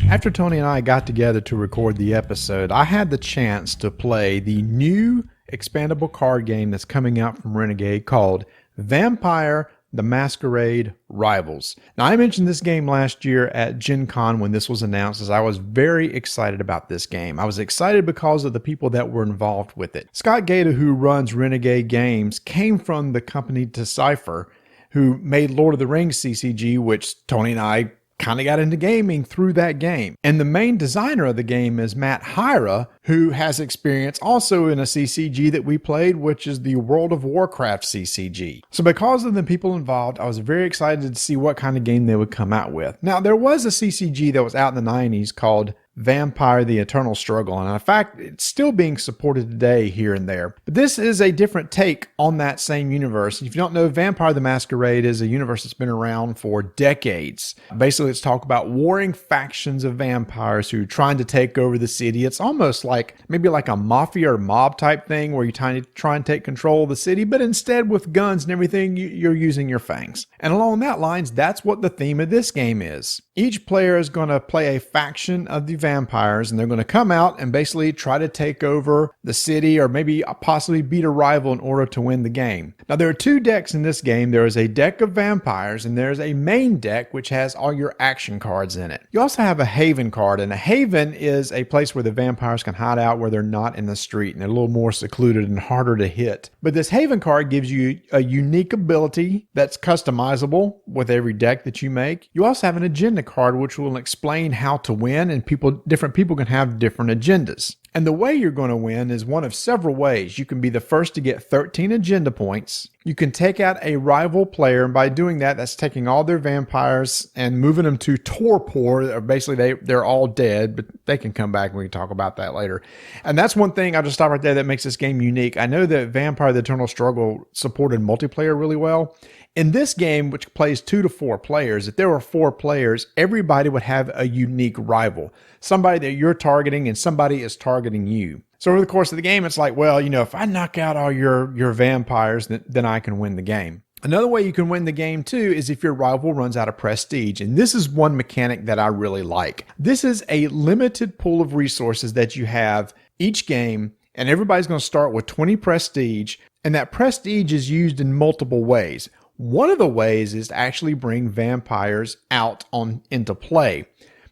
After Tony and I got together to record the episode, I had the chance to play the new expandable card game that's coming out from Renegade called Vampire: The Masquerade Rivals. Now, I mentioned this game last year at Gen Con when this was announced, as I was very excited about this game. I was excited because of the people that were involved with it. Scott Gaeta, who runs Renegade Games, came from the company Decipher, who made Lord of the Rings CCG, which Tony and I kind of got into gaming through that game. And the main designer of the game is Matt Hyra, who has experience also in a CCG that we played, which is the World of Warcraft CCG. So because of the people involved, I was very excited to see what kind of game they would come out with. Now, there was a CCG that was out in the 90s called Vampire: The Eternal Struggle, and in fact, it's still being supported today here and there. But this is a different take on that same universe. If you don't know, Vampire: The Masquerade is a universe that's been around for decades. Basically, it's talk about warring factions of vampires who are trying to take over the city. It's almost like maybe like a mafia or mob type thing where you're trying to take control of the city, but instead with guns and everything, you're using your fangs. And along that lines, that's what the theme of this game is. Each player is going to play a faction of the vampires, and they're going to come out and basically try to take over the city or maybe possibly beat a rival in order to win the game. Now, there are two decks in this game. There is a deck of vampires, and there's a main deck which has all your action cards in it. You also have a haven card, and a haven is a place where the vampires can hide out where they're not in the street, and they're a little more secluded and harder to hit. But this haven card gives you a unique ability that's customizable with every deck that you make. You also have an agenda card which will explain how to win, and different people can have different agendas. And the way you're going to win is one of several ways. You can be the first to get 13 agenda points. You can take out a rival player, and by doing that, that's taking all their vampires and moving them to torpor. Basically, they're all dead, but they can come back, and we can talk about that later. And that's one thing, I'll just stop right there, that makes this game unique. I know that Vampire: The Eternal Struggle supported multiplayer really well. In this game, which plays 2 to 4 players, if there were 4 players, everybody would have a unique rival. Somebody that you're targeting and somebody is targeting you. So over the course of the game, it's like, well, if I knock out all your vampires, then I can win the game. Another way you can win the game too is if your rival runs out of prestige. And this is one mechanic that I really like. This is a limited pool of resources that you have each game, and everybody's going to start with 20 prestige. And that prestige is used in multiple ways. One of the ways is to actually bring vampires out into play,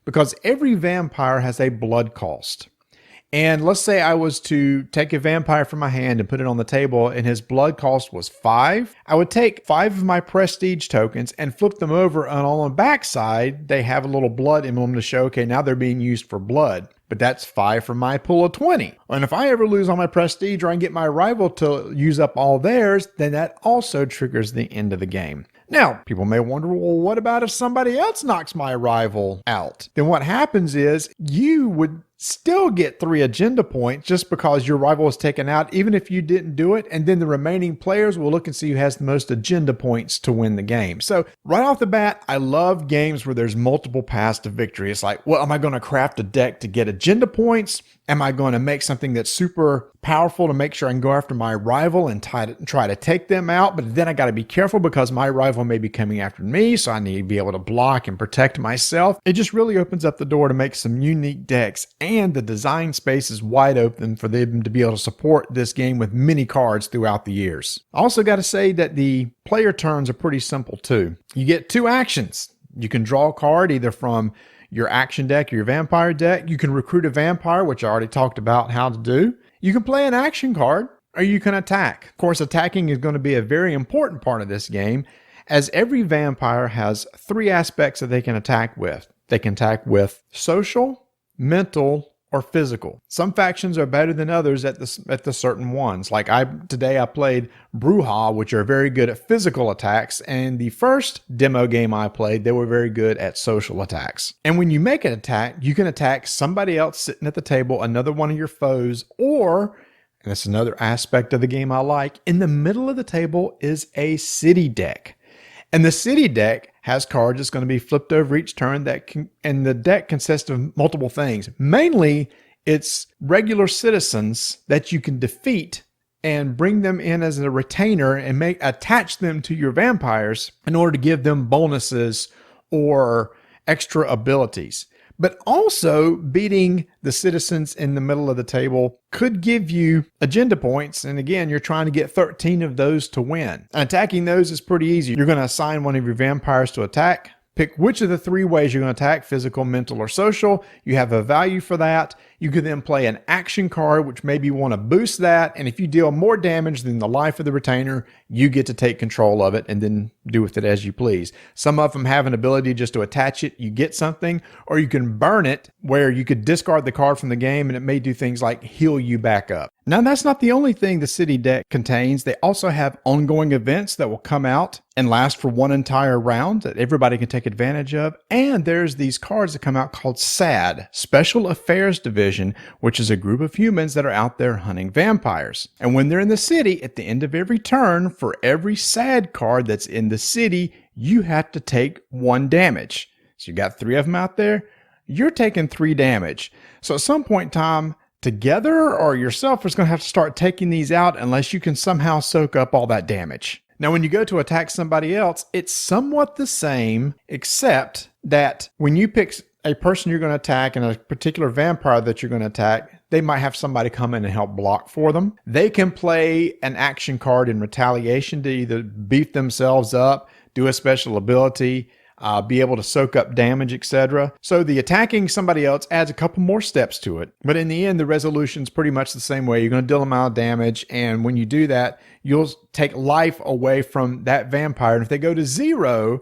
because every vampire has a blood cost. And let's say I was to take a vampire from my hand and put it on the table, and his blood cost was 5. I would take 5 of my prestige tokens and flip them over, and on the back side, they have a little blood emblem to show, okay, now they're being used for blood. But that's 5 from my pool of 20. And if I ever lose all my prestige, or I get my rival to use up all theirs, then that also triggers the end of the game. Now, people may wonder, well, what about if somebody else knocks my rival out? Then what happens is you would still get 3 agenda points just because your rival is taken out, even if you didn't do it. And then the remaining players will look and see who has the most agenda points to win the game. So right off the bat, I love games where there's multiple paths to victory. It's like, well, am I going to craft a deck to get agenda points? Am I going to make something that's super powerful to make sure I can go after my rival and try to take them out? But then I got to be careful because my rival may be coming after me, so I need to be able to block and protect myself. It just really opens up the door to make some unique decks, and the design space is wide open for them to be able to support this game with many cards throughout the years. I also got to say that the player turns are pretty simple too. You get 2 actions. You can draw a card either from your action deck or your vampire deck. You can recruit a vampire, which I already talked about how to do. You can play an action card, or you can attack. Of course, attacking is going to be a very important part of this game, as every vampire has 3 aspects that they can attack with. They can attack with social, mental, or physical. Some factions are better than others at the certain ones. Like today I played Bruja, which are very good at physical attacks, and the first demo game I played, they were very good at social attacks. And when you make an attack, you can attack somebody else sitting at the table, another one of your foes, or, and that's another aspect of the game I like, in the middle of the table is a city deck. And the city deck has cards that's going to be flipped over each turn and the deck consists of multiple things. Mainly, it's regular citizens that you can defeat and bring them in as a retainer and attach them to your vampires in order to give them bonuses or extra abilities. But also, beating the citizens in the middle of the table could give you agenda points. And again, you're trying to get 13 of those to win. And attacking those is pretty easy. You're going to assign one of your vampires to attack. Pick which of the 3 ways you're going to attack, physical, mental, or social. You have a value for that. You can then play an action card, which maybe you want to boost that. And if you deal more damage than the life of the retainer, you get to take control of it and then do with it as you please. Some of them have an ability just to attach it, you get something, or you can burn it where you could discard the card from the game and it may do things like heal you back up. Now, that's not the only thing the city deck contains. They also have ongoing events that will come out and last for one entire round that everybody can take advantage of. And there's these cards that come out called SAD, Special Affairs Division, which is a group of humans that are out there hunting vampires. And when they're in the city, at the end of every turn, for every SAD card that's in the city, you have to take 1 damage. So you got 3 of them out there, you're taking 3 damage. So at some point in time, together or yourself is going to have to start taking these out unless you can somehow soak up all that damage. Now, when you go to attack somebody else, it's somewhat the same, except that when you pick a person you're going to attack and a particular vampire that you're going to attack, they might have somebody come in and help block for them. They can play an action card in retaliation to either beef themselves up, do a special ability, be able to soak up damage, etc. So the attacking somebody else adds a couple more steps to it. But in the end, the resolution's pretty much the same way. You're going to deal them out damage, and when you do that, you'll take life away from that vampire. And if they go to 0,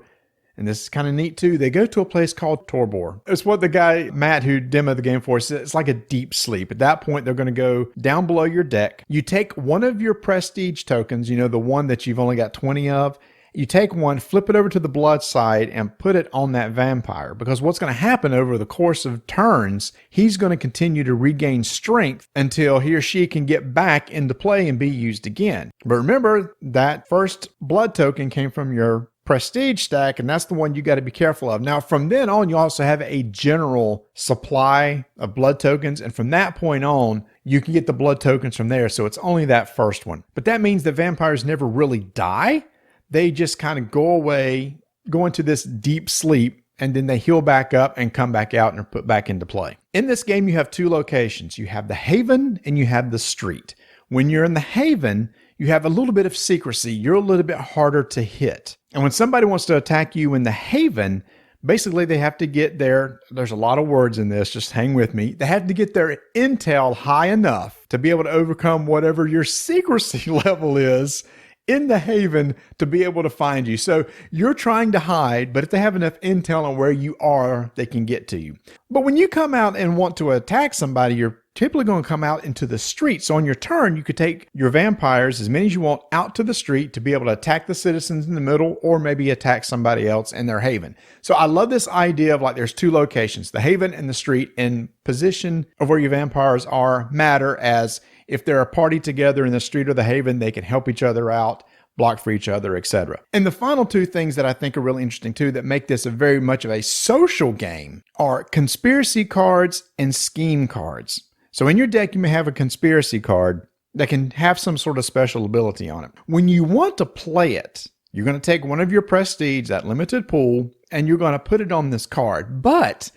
and this is kind of neat too, they go to a place called Torbor. It's what the guy, Matt, who demoed the game for us, it's like a deep sleep. At that point, they're going to go down below your deck. You take one of your prestige tokens, the one that you've only got 20 of. You take one, flip it over to the blood side, and put it on that vampire. Because what's going to happen over the course of turns, he's going to continue to regain strength until he or she can get back into play and be used again. But remember, that first blood token came from your prestige stack, and that's the one you got to be careful of. Now, from then on, you also have a general supply of blood tokens, and from that point on, you can get the blood tokens from there, so it's only that first one. But that means that vampires never really die. They just kind of go away, go into this deep sleep, and then they heal back up and come back out and are put back into play. In this game, you have two locations. You have the Haven and you have the street. When you're in the Haven, you have a little bit of secrecy. You're a little bit harder to hit. And when somebody wants to attack you in the Haven, basically they have to get there's a lot of words in this, just hang with me. They have to get their intel high enough to be able to overcome whatever your secrecy level is in the Haven to be able to find you. So you're trying to hide, but if they have enough intel on where you are, they can get to you. But when you come out and want to attack somebody, you're typically going to come out into the street. So on your turn, you could take your vampires, as many as you want, out to the street to be able to attack the citizens in the middle, or maybe attack somebody else in their Haven. So I love this idea of there's two locations, the Haven and the street, and position of where your vampires are matter, as if they're a party together in the street or the Haven, they can help each other out, block for each other, etc. And the final two things that I think are really interesting too that make this a very much of a social game are conspiracy cards and scheme cards. So in your deck, you may have a conspiracy card that can have some sort of special ability on it. When you want to play it, you're going to take one of your prestige, that limited pool, and you're going to put it on this card. But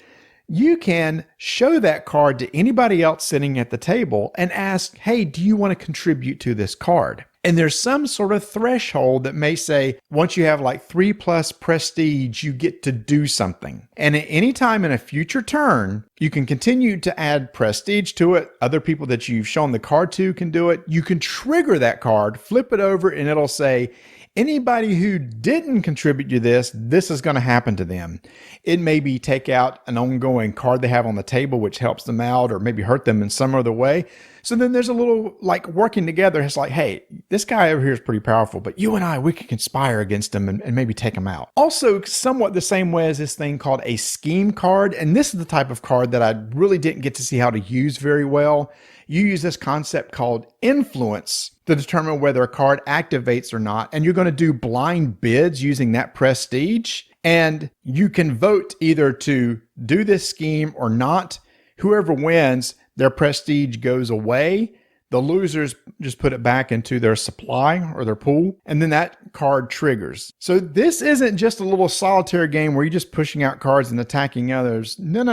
you can show that card to anybody else sitting at the table and ask, hey, do you want to contribute to this card? And there's some sort of threshold that may say, once you have 3+ prestige, you get to do something. And at any time in a future turn, you can continue to add prestige to it. Other people that you've shown the card to can do it. You can trigger that card, flip it over, and it'll say, anybody who didn't contribute to this is going to happen to them. It may be take out an ongoing card they have on the table, which helps them out or maybe hurt them in some other way. So then there's a little working together. It's hey, this guy over here is pretty powerful, but you and I, we could conspire against him and maybe take him out. Also, somewhat the same way as this thing called a scheme card. And this is the type of card that I really didn't get to see how to use very well. You use this concept called influence to determine whether a card activates or not. And you're going to do blind bids using that prestige. And you can vote either to do this scheme or not. Whoever wins, their prestige goes away. The losers just put it back into their supply or their pool, and then that card triggers. So this isn't just a little solitaire game where you're just pushing out cards and attacking others. No.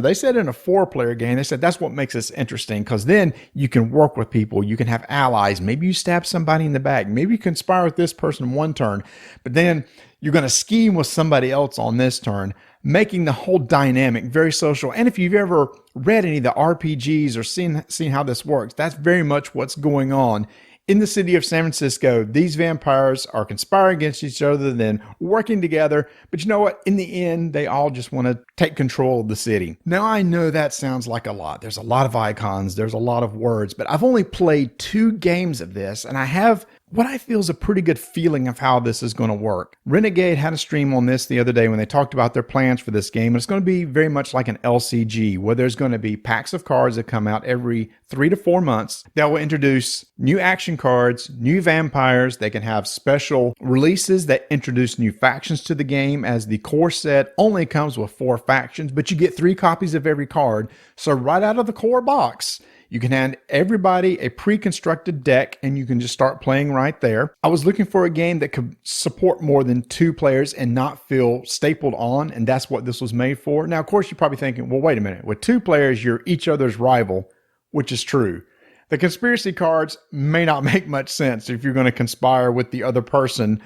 They said in a 4-player game, they said that's what makes this interesting, because then you can work with people. You can have allies. Maybe you stab somebody in the back. Maybe you conspire with this person one turn, but then you're going to scheme with somebody else on this turn, making the whole dynamic very social. And if you've ever read any of the RPGs or seen how this works, that's very much what's going on. In the city of San Francisco, these vampires are conspiring against each other, then working together. But you know what? In the end, they all just want to take control of the city. Now, I know that sounds like a lot. There's a lot of icons. There's a lot of words. But I've only played 2 games of this, and I have what I feel is a pretty good feeling of how this is going to work. Renegade had a stream on this the other day when they talked about their plans for this game. And it's going to be very much like an LCG, where there's going to be packs of cards that come out every 3 to 4 months that will introduce new action cards, new vampires. They can have special releases that introduce new factions to the game, as the core set only comes with 4 factions, but you get 3 copies of every card. So right out of the core box, You can hand everybody a pre-constructed deck and you can just start playing right there. I was looking for a game that could support more than 2 players and not feel stapled on, and that's what this was made for. Now, of course, you're probably thinking, well, wait a minute. With 2 players, you're each other's rival, which is true. The conspiracy cards may not make much sense if you're going to conspire with the other person,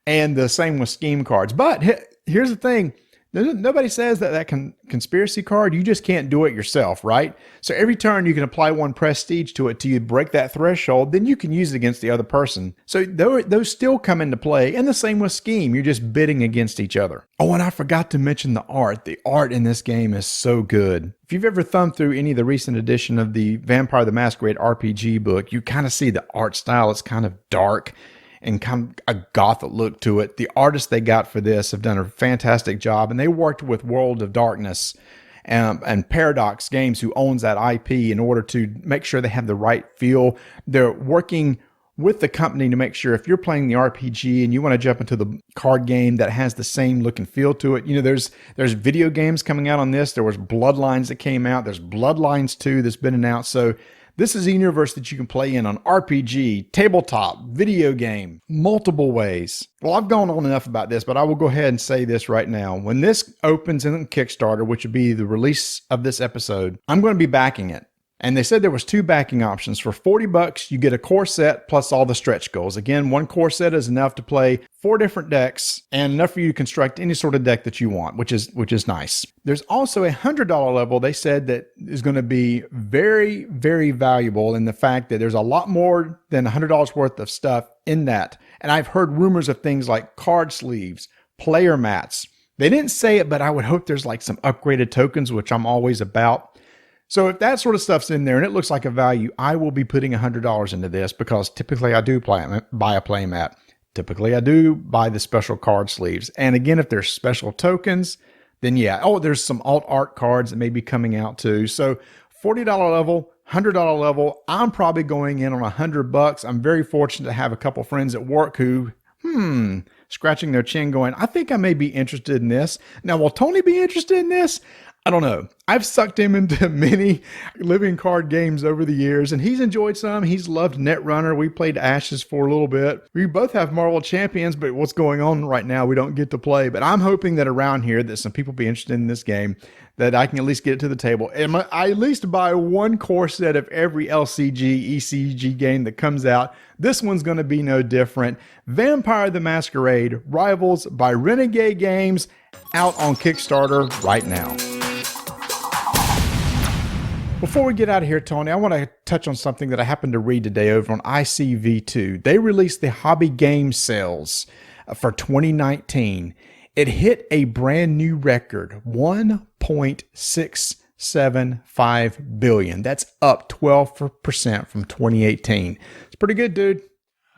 and the same with scheme cards. But here's the thing. Nobody says that conspiracy card, you just can't do it yourself, right? So every turn you can apply 1 prestige to it till you break that threshold, then you can use it against the other person. So those still come into play, and the same with scheme. You're just bidding against each other. Oh, and I forgot to mention the art. The art in this game is so good. If you've ever thumbed through any of the recent edition of the Vampire the Masquerade RPG book, you kind of see the art style. It's kind of dark and kind of a gothic look to it. The artists they got for this have done a fantastic job, and they worked with World of Darkness and Paradox Games, who owns that IP, in order to make sure they have the right feel. They're working with the company to make sure if you're playing the RPG and you want to jump into the card game that has the same look and feel to it. You know, there's video games coming out on this. There was Bloodlines that came out. There's Bloodlines 2 that's been announced. So this is a universe that you can play in on RPG, tabletop, video game, multiple ways. Well, I've gone on enough about this, but I will go ahead and say this right now. When this opens in Kickstarter, which would be the release of this episode, I'm going to be backing it. And they said there was 2 backing options. For $40, you get a core set plus all the stretch goals. Again, 1 core set is enough to play 4 different decks and enough for you to construct any sort of deck that you want, which is nice. There's also a $100 level they said that is going to be very, very valuable in the fact that there's a lot more than $100 worth of stuff in that. And I've heard rumors of things like card sleeves, player mats. They didn't say it, but I would hope there's like some upgraded tokens, which I'm always about. So if that sort of stuff's in there and it looks like a value, I will be putting $100 into this, because typically I do buy a play mat. Typically I do buy the special card sleeves. And again, if there's special tokens, then yeah. Oh, there's some alt art cards that may be coming out too. So $40 level, $100 level, I'm probably going in on $100. I'm very fortunate to have a couple friends at work who, scratching their chin going, I think I may be interested in this. Now, will Tony be interested in this? I don't know. I've sucked him into many living card games over the years, and he's enjoyed some. He's loved Netrunner. We played Ashes for a little bit. We both have Marvel Champions, but what's going on right now, we don't get to play. But I'm hoping that around here that some people be interested in this game, that I can at least get it to the table. And I at least buy 1 core set of every LCG, ECG game that comes out. This one's going to be no different. Vampire the Masquerade, Rivals by Renegade Games, out on Kickstarter right now. Before we get out of here, Tony, I want to touch on something that I happened to read today over on ICV2. They released the HABA Games sales for 2019. It hit a brand new record, $1.675 billion. That's up 12% from 2018. It's pretty good, dude.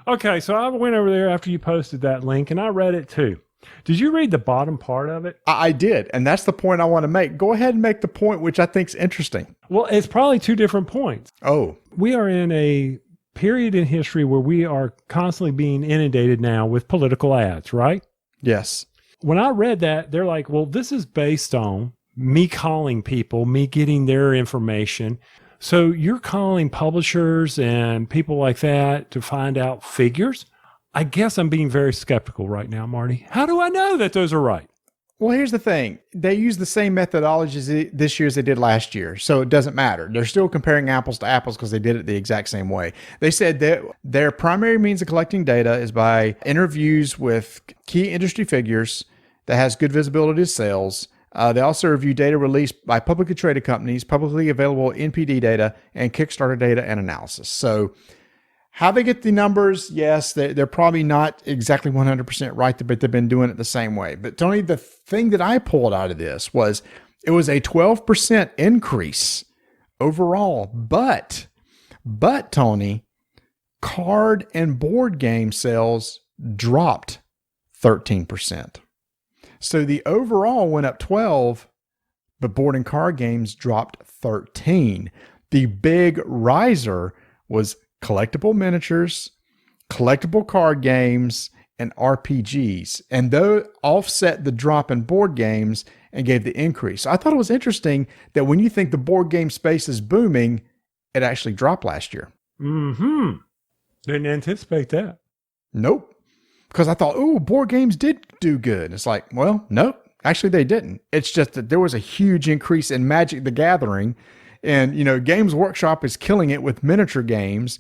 Okay, so I went over there after you posted that link, and I read it too. Did you read the bottom part of it? I did, and that's the point I want to make. Go ahead and make the point, which I think is interesting. Well, it's probably 2 different points. Oh. We are in a period in history where we are constantly being inundated now with political ads, right? Yes. When I read that, they're like, well, this is based on me calling people, me getting their information. So you're calling publishers and people like that to find out figures? I guess I'm being very skeptical right now, Marty. How do I know that those are right? Well, here's the thing. They use the same methodology this year as they did last year, so it doesn't matter. They're still comparing apples to apples because they did it the exact same way. They said that their primary means of collecting data is by interviews with key industry figures that has good visibility to sales. They also review data released by publicly traded companies, publicly available NPD data, and Kickstarter data and analysis. So how they get the numbers, yes, they're probably not exactly 100% right, but they've been doing it the same way. But Tony, the thing that I pulled out of this was it was a 12% increase overall. But Tony, card and board game sales dropped 13%. So the overall went up 12, but board and card games dropped 13. The big riser was collectible miniatures, collectible card games, and RPGs. And those offset the drop in board games and gave the increase. So I thought it was interesting that when you think the board game space is booming, it actually dropped last year. Mm-hmm. Didn't anticipate that. Nope. Because I thought, ooh, board games did do good. And it's like, well, nope. Actually, they didn't. It's just that there was a huge increase in Magic the Gathering. And, Games Workshop is killing it with miniature games.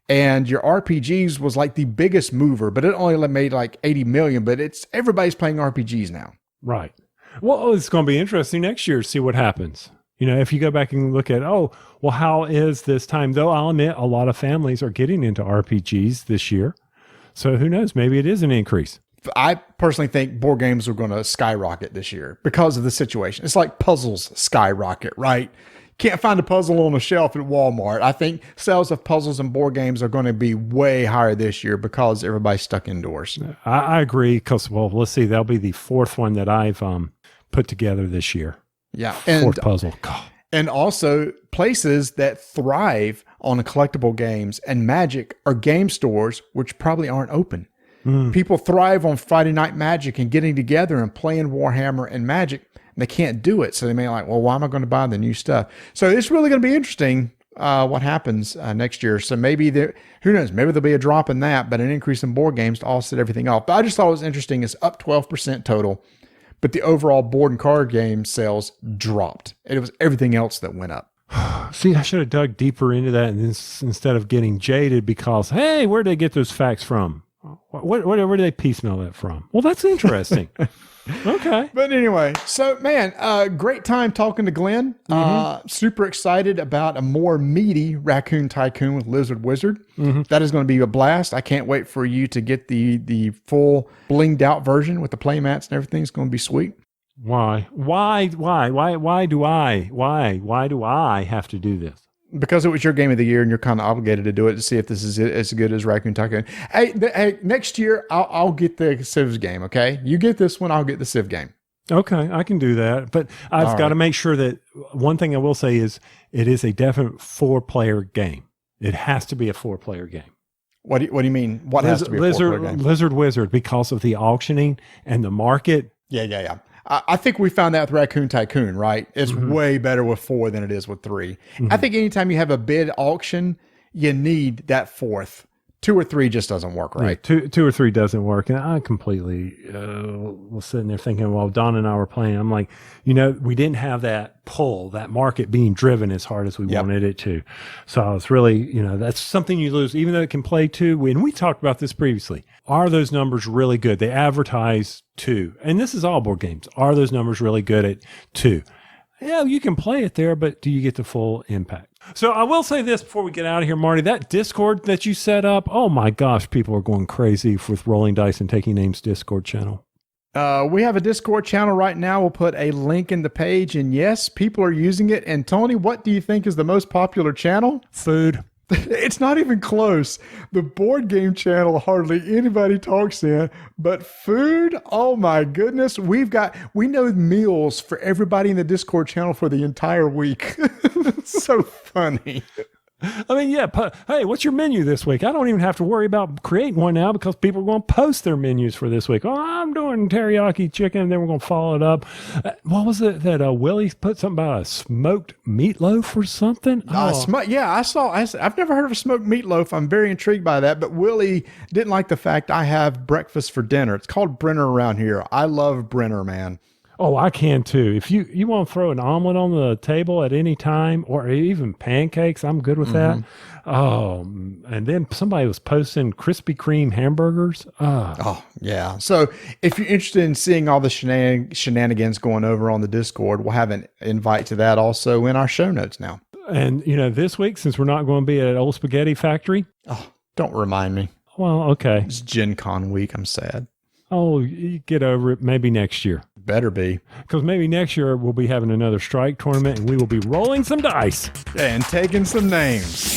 And your RPGs was like the biggest mover, but it only made like 80 million. But everybody's playing RPGs now. Right. Well, it's going to be interesting next year to see what happens. If you go back and look at, how is this time? Though I'll admit a lot of families are getting into RPGs this year. So who knows? Maybe it is an increase. I personally think board games are going to skyrocket this year because of the situation. It's like puzzles skyrocket, right? Can't find a puzzle on a shelf at Walmart. I think sales of puzzles and board games are going to be way higher this year because everybody's stuck indoors. I agree because, let's see. That'll be the fourth one that I've put together this year. Yeah. Fourth puzzle. God. And also places that thrive on collectible games and Magic are game stores, which probably aren't open. People thrive on Friday Night Magic and getting together and playing Warhammer and Magic. And they can't do it. So they may like, well, why am I going to buy the new stuff? So it's really going to be interesting what happens next year. So maybe who knows, maybe there'll be a drop in that, but an increase in board games to offset everything off. But I just thought it was interesting. It's up 12% total, but the overall board and card game sales dropped. And it was everything else that went up. See, I should have dug deeper into that instead of getting jaded because, hey, where did they get those facts from? Where did they piecemeal that from? Well, that's interesting. Okay. But anyway, so man, great time talking to Glenn. Super excited about a more meaty Raccoon Tycoon with Lizard Wizard. That is going to be a blast. I can't wait for you to get the full blinged out version with the playmats and everything. It's going to be sweet. Why do I have to do this? Because it was your game of the year and you're kind of obligated to do it to see if this is as good as Raccoon Tycoon. Hey, next year I'll get the Civs game, okay? You get this one, I'll get the Civ game. Okay, I can do that. But I've got to make sure that one thing I will say is it is a definite 4-player game. It has to be a 4-player game. What do you mean? What has to be a 4-player game? Lizard Wizard, because of the auctioning and the market. Yeah. I think we found that with Raccoon Tycoon, right? It's way better with 4 than it is with 3. I think anytime you have a bid auction, you need that 4th. 2 or 3 just doesn't work, right? Yeah, two or three doesn't work. And I completely was sitting there thinking, while Don and I were playing, I'm like, we didn't have that pull, that market being driven as hard as we wanted it to. So I was really, that's something you lose, even though it can play 2. And we talked about this previously. Are those numbers really good? They advertise 2. And this is all board games. Are those numbers really good at 2? Yeah, you can play it there, but do you get the full impact? So I will say this before we get out of here, Marty, that Discord that you set up, oh my gosh, people are going crazy with Rolling Dice and Taking Names Discord channel. We have a Discord channel right now. We'll put a link in the page, and yes, people are using it. And Tony, what do you think is the most popular channel? Food. It's not even close. The board game channel, hardly anybody talks in, but food, oh my goodness. We know meals for everybody in the Discord channel for the entire week. It's so funny. I mean, hey, what's your menu this week? I don't even have to worry about creating one now because people are going to post their menus for this week. Oh, I'm doing teriyaki chicken, and then we're going to follow it up. What was it that Willie put something about a smoked meatloaf or something? I've never heard of a smoked meatloaf. I'm very intrigued by that, but Willie didn't like the fact I have breakfast for dinner. It's called Brenner around here. I love Brenner, man. Oh, I can too. If you want to throw an omelet on the table at any time, or even pancakes, I'm good with that. Oh, and then somebody was posting Krispy Kreme hamburgers. Oh, yeah. So if you're interested in seeing all the shenanigans going over on the Discord, we'll have an invite to that also in our show notes now. And, this week, since we're not going to be at Old Spaghetti Factory. Oh, don't remind me. Well, okay. It's Gen Con week. I'm sad. Oh, you get over it. Maybe next year. Better be. Because maybe next year we'll be having another strike tournament and we will be rolling some dice. And taking some names.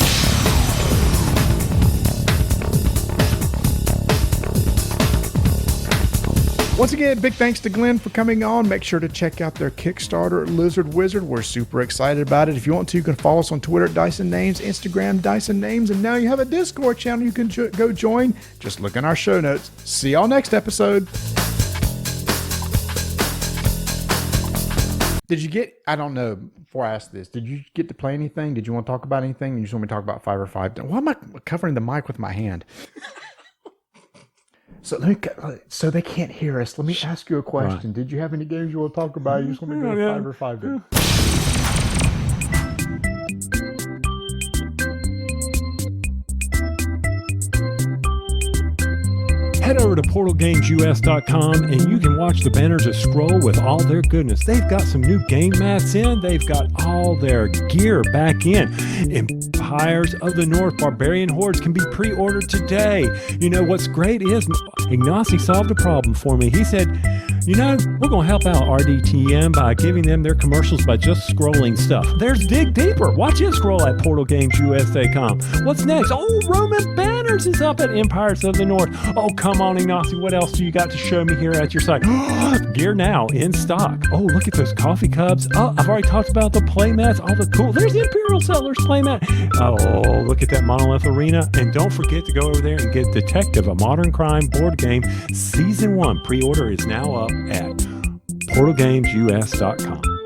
Once again, big thanks to Glenn for coming on. Make sure to check out their Kickstarter, Lizard Wizard. We're super excited about it. If you want to, you can follow us on Twitter at Dyson Names, Instagram, Dyson Names, and now you have a Discord channel you can go join. Just look in our show notes. See y'all next episode. Did you get, I don't know, before I ask this, did you get to play anything? Did you want to talk about anything? You just want me to talk about 5 or 5? Why am I covering the mic with my hand? So so they can't hear us. Let me ask you a question. Right. Did you have any games you want to talk about? You just want me to go 5 or 5? Then? Head over to portalgamesus.com and you can watch the banners just scroll with all their goodness. They've got some new game mats in. They've got all their gear back in. Empires of the North Barbarian Hordes can be pre-ordered today. You know, what's great is Ignacy solved a problem for me. He said, you know, we're going to help out RDTM by giving them their commercials by just scrolling stuff. There's Dig Deeper. Watch it scroll at portalgamesusa.com. What's next? Oh, Roman Banners is up at Empires of the North. Oh, come on, Ignacy. What else do you got to show me here at your site? Gear now in stock. Oh, look at those coffee cups. Oh, I've already talked about the playmats. All the cool. There's the Imperial Settlers playmat. Oh, look at that Monolith Arena. And don't forget to go over there and get Detective, a modern crime board game. Season 1 pre-order is now up at portalgamesus.com.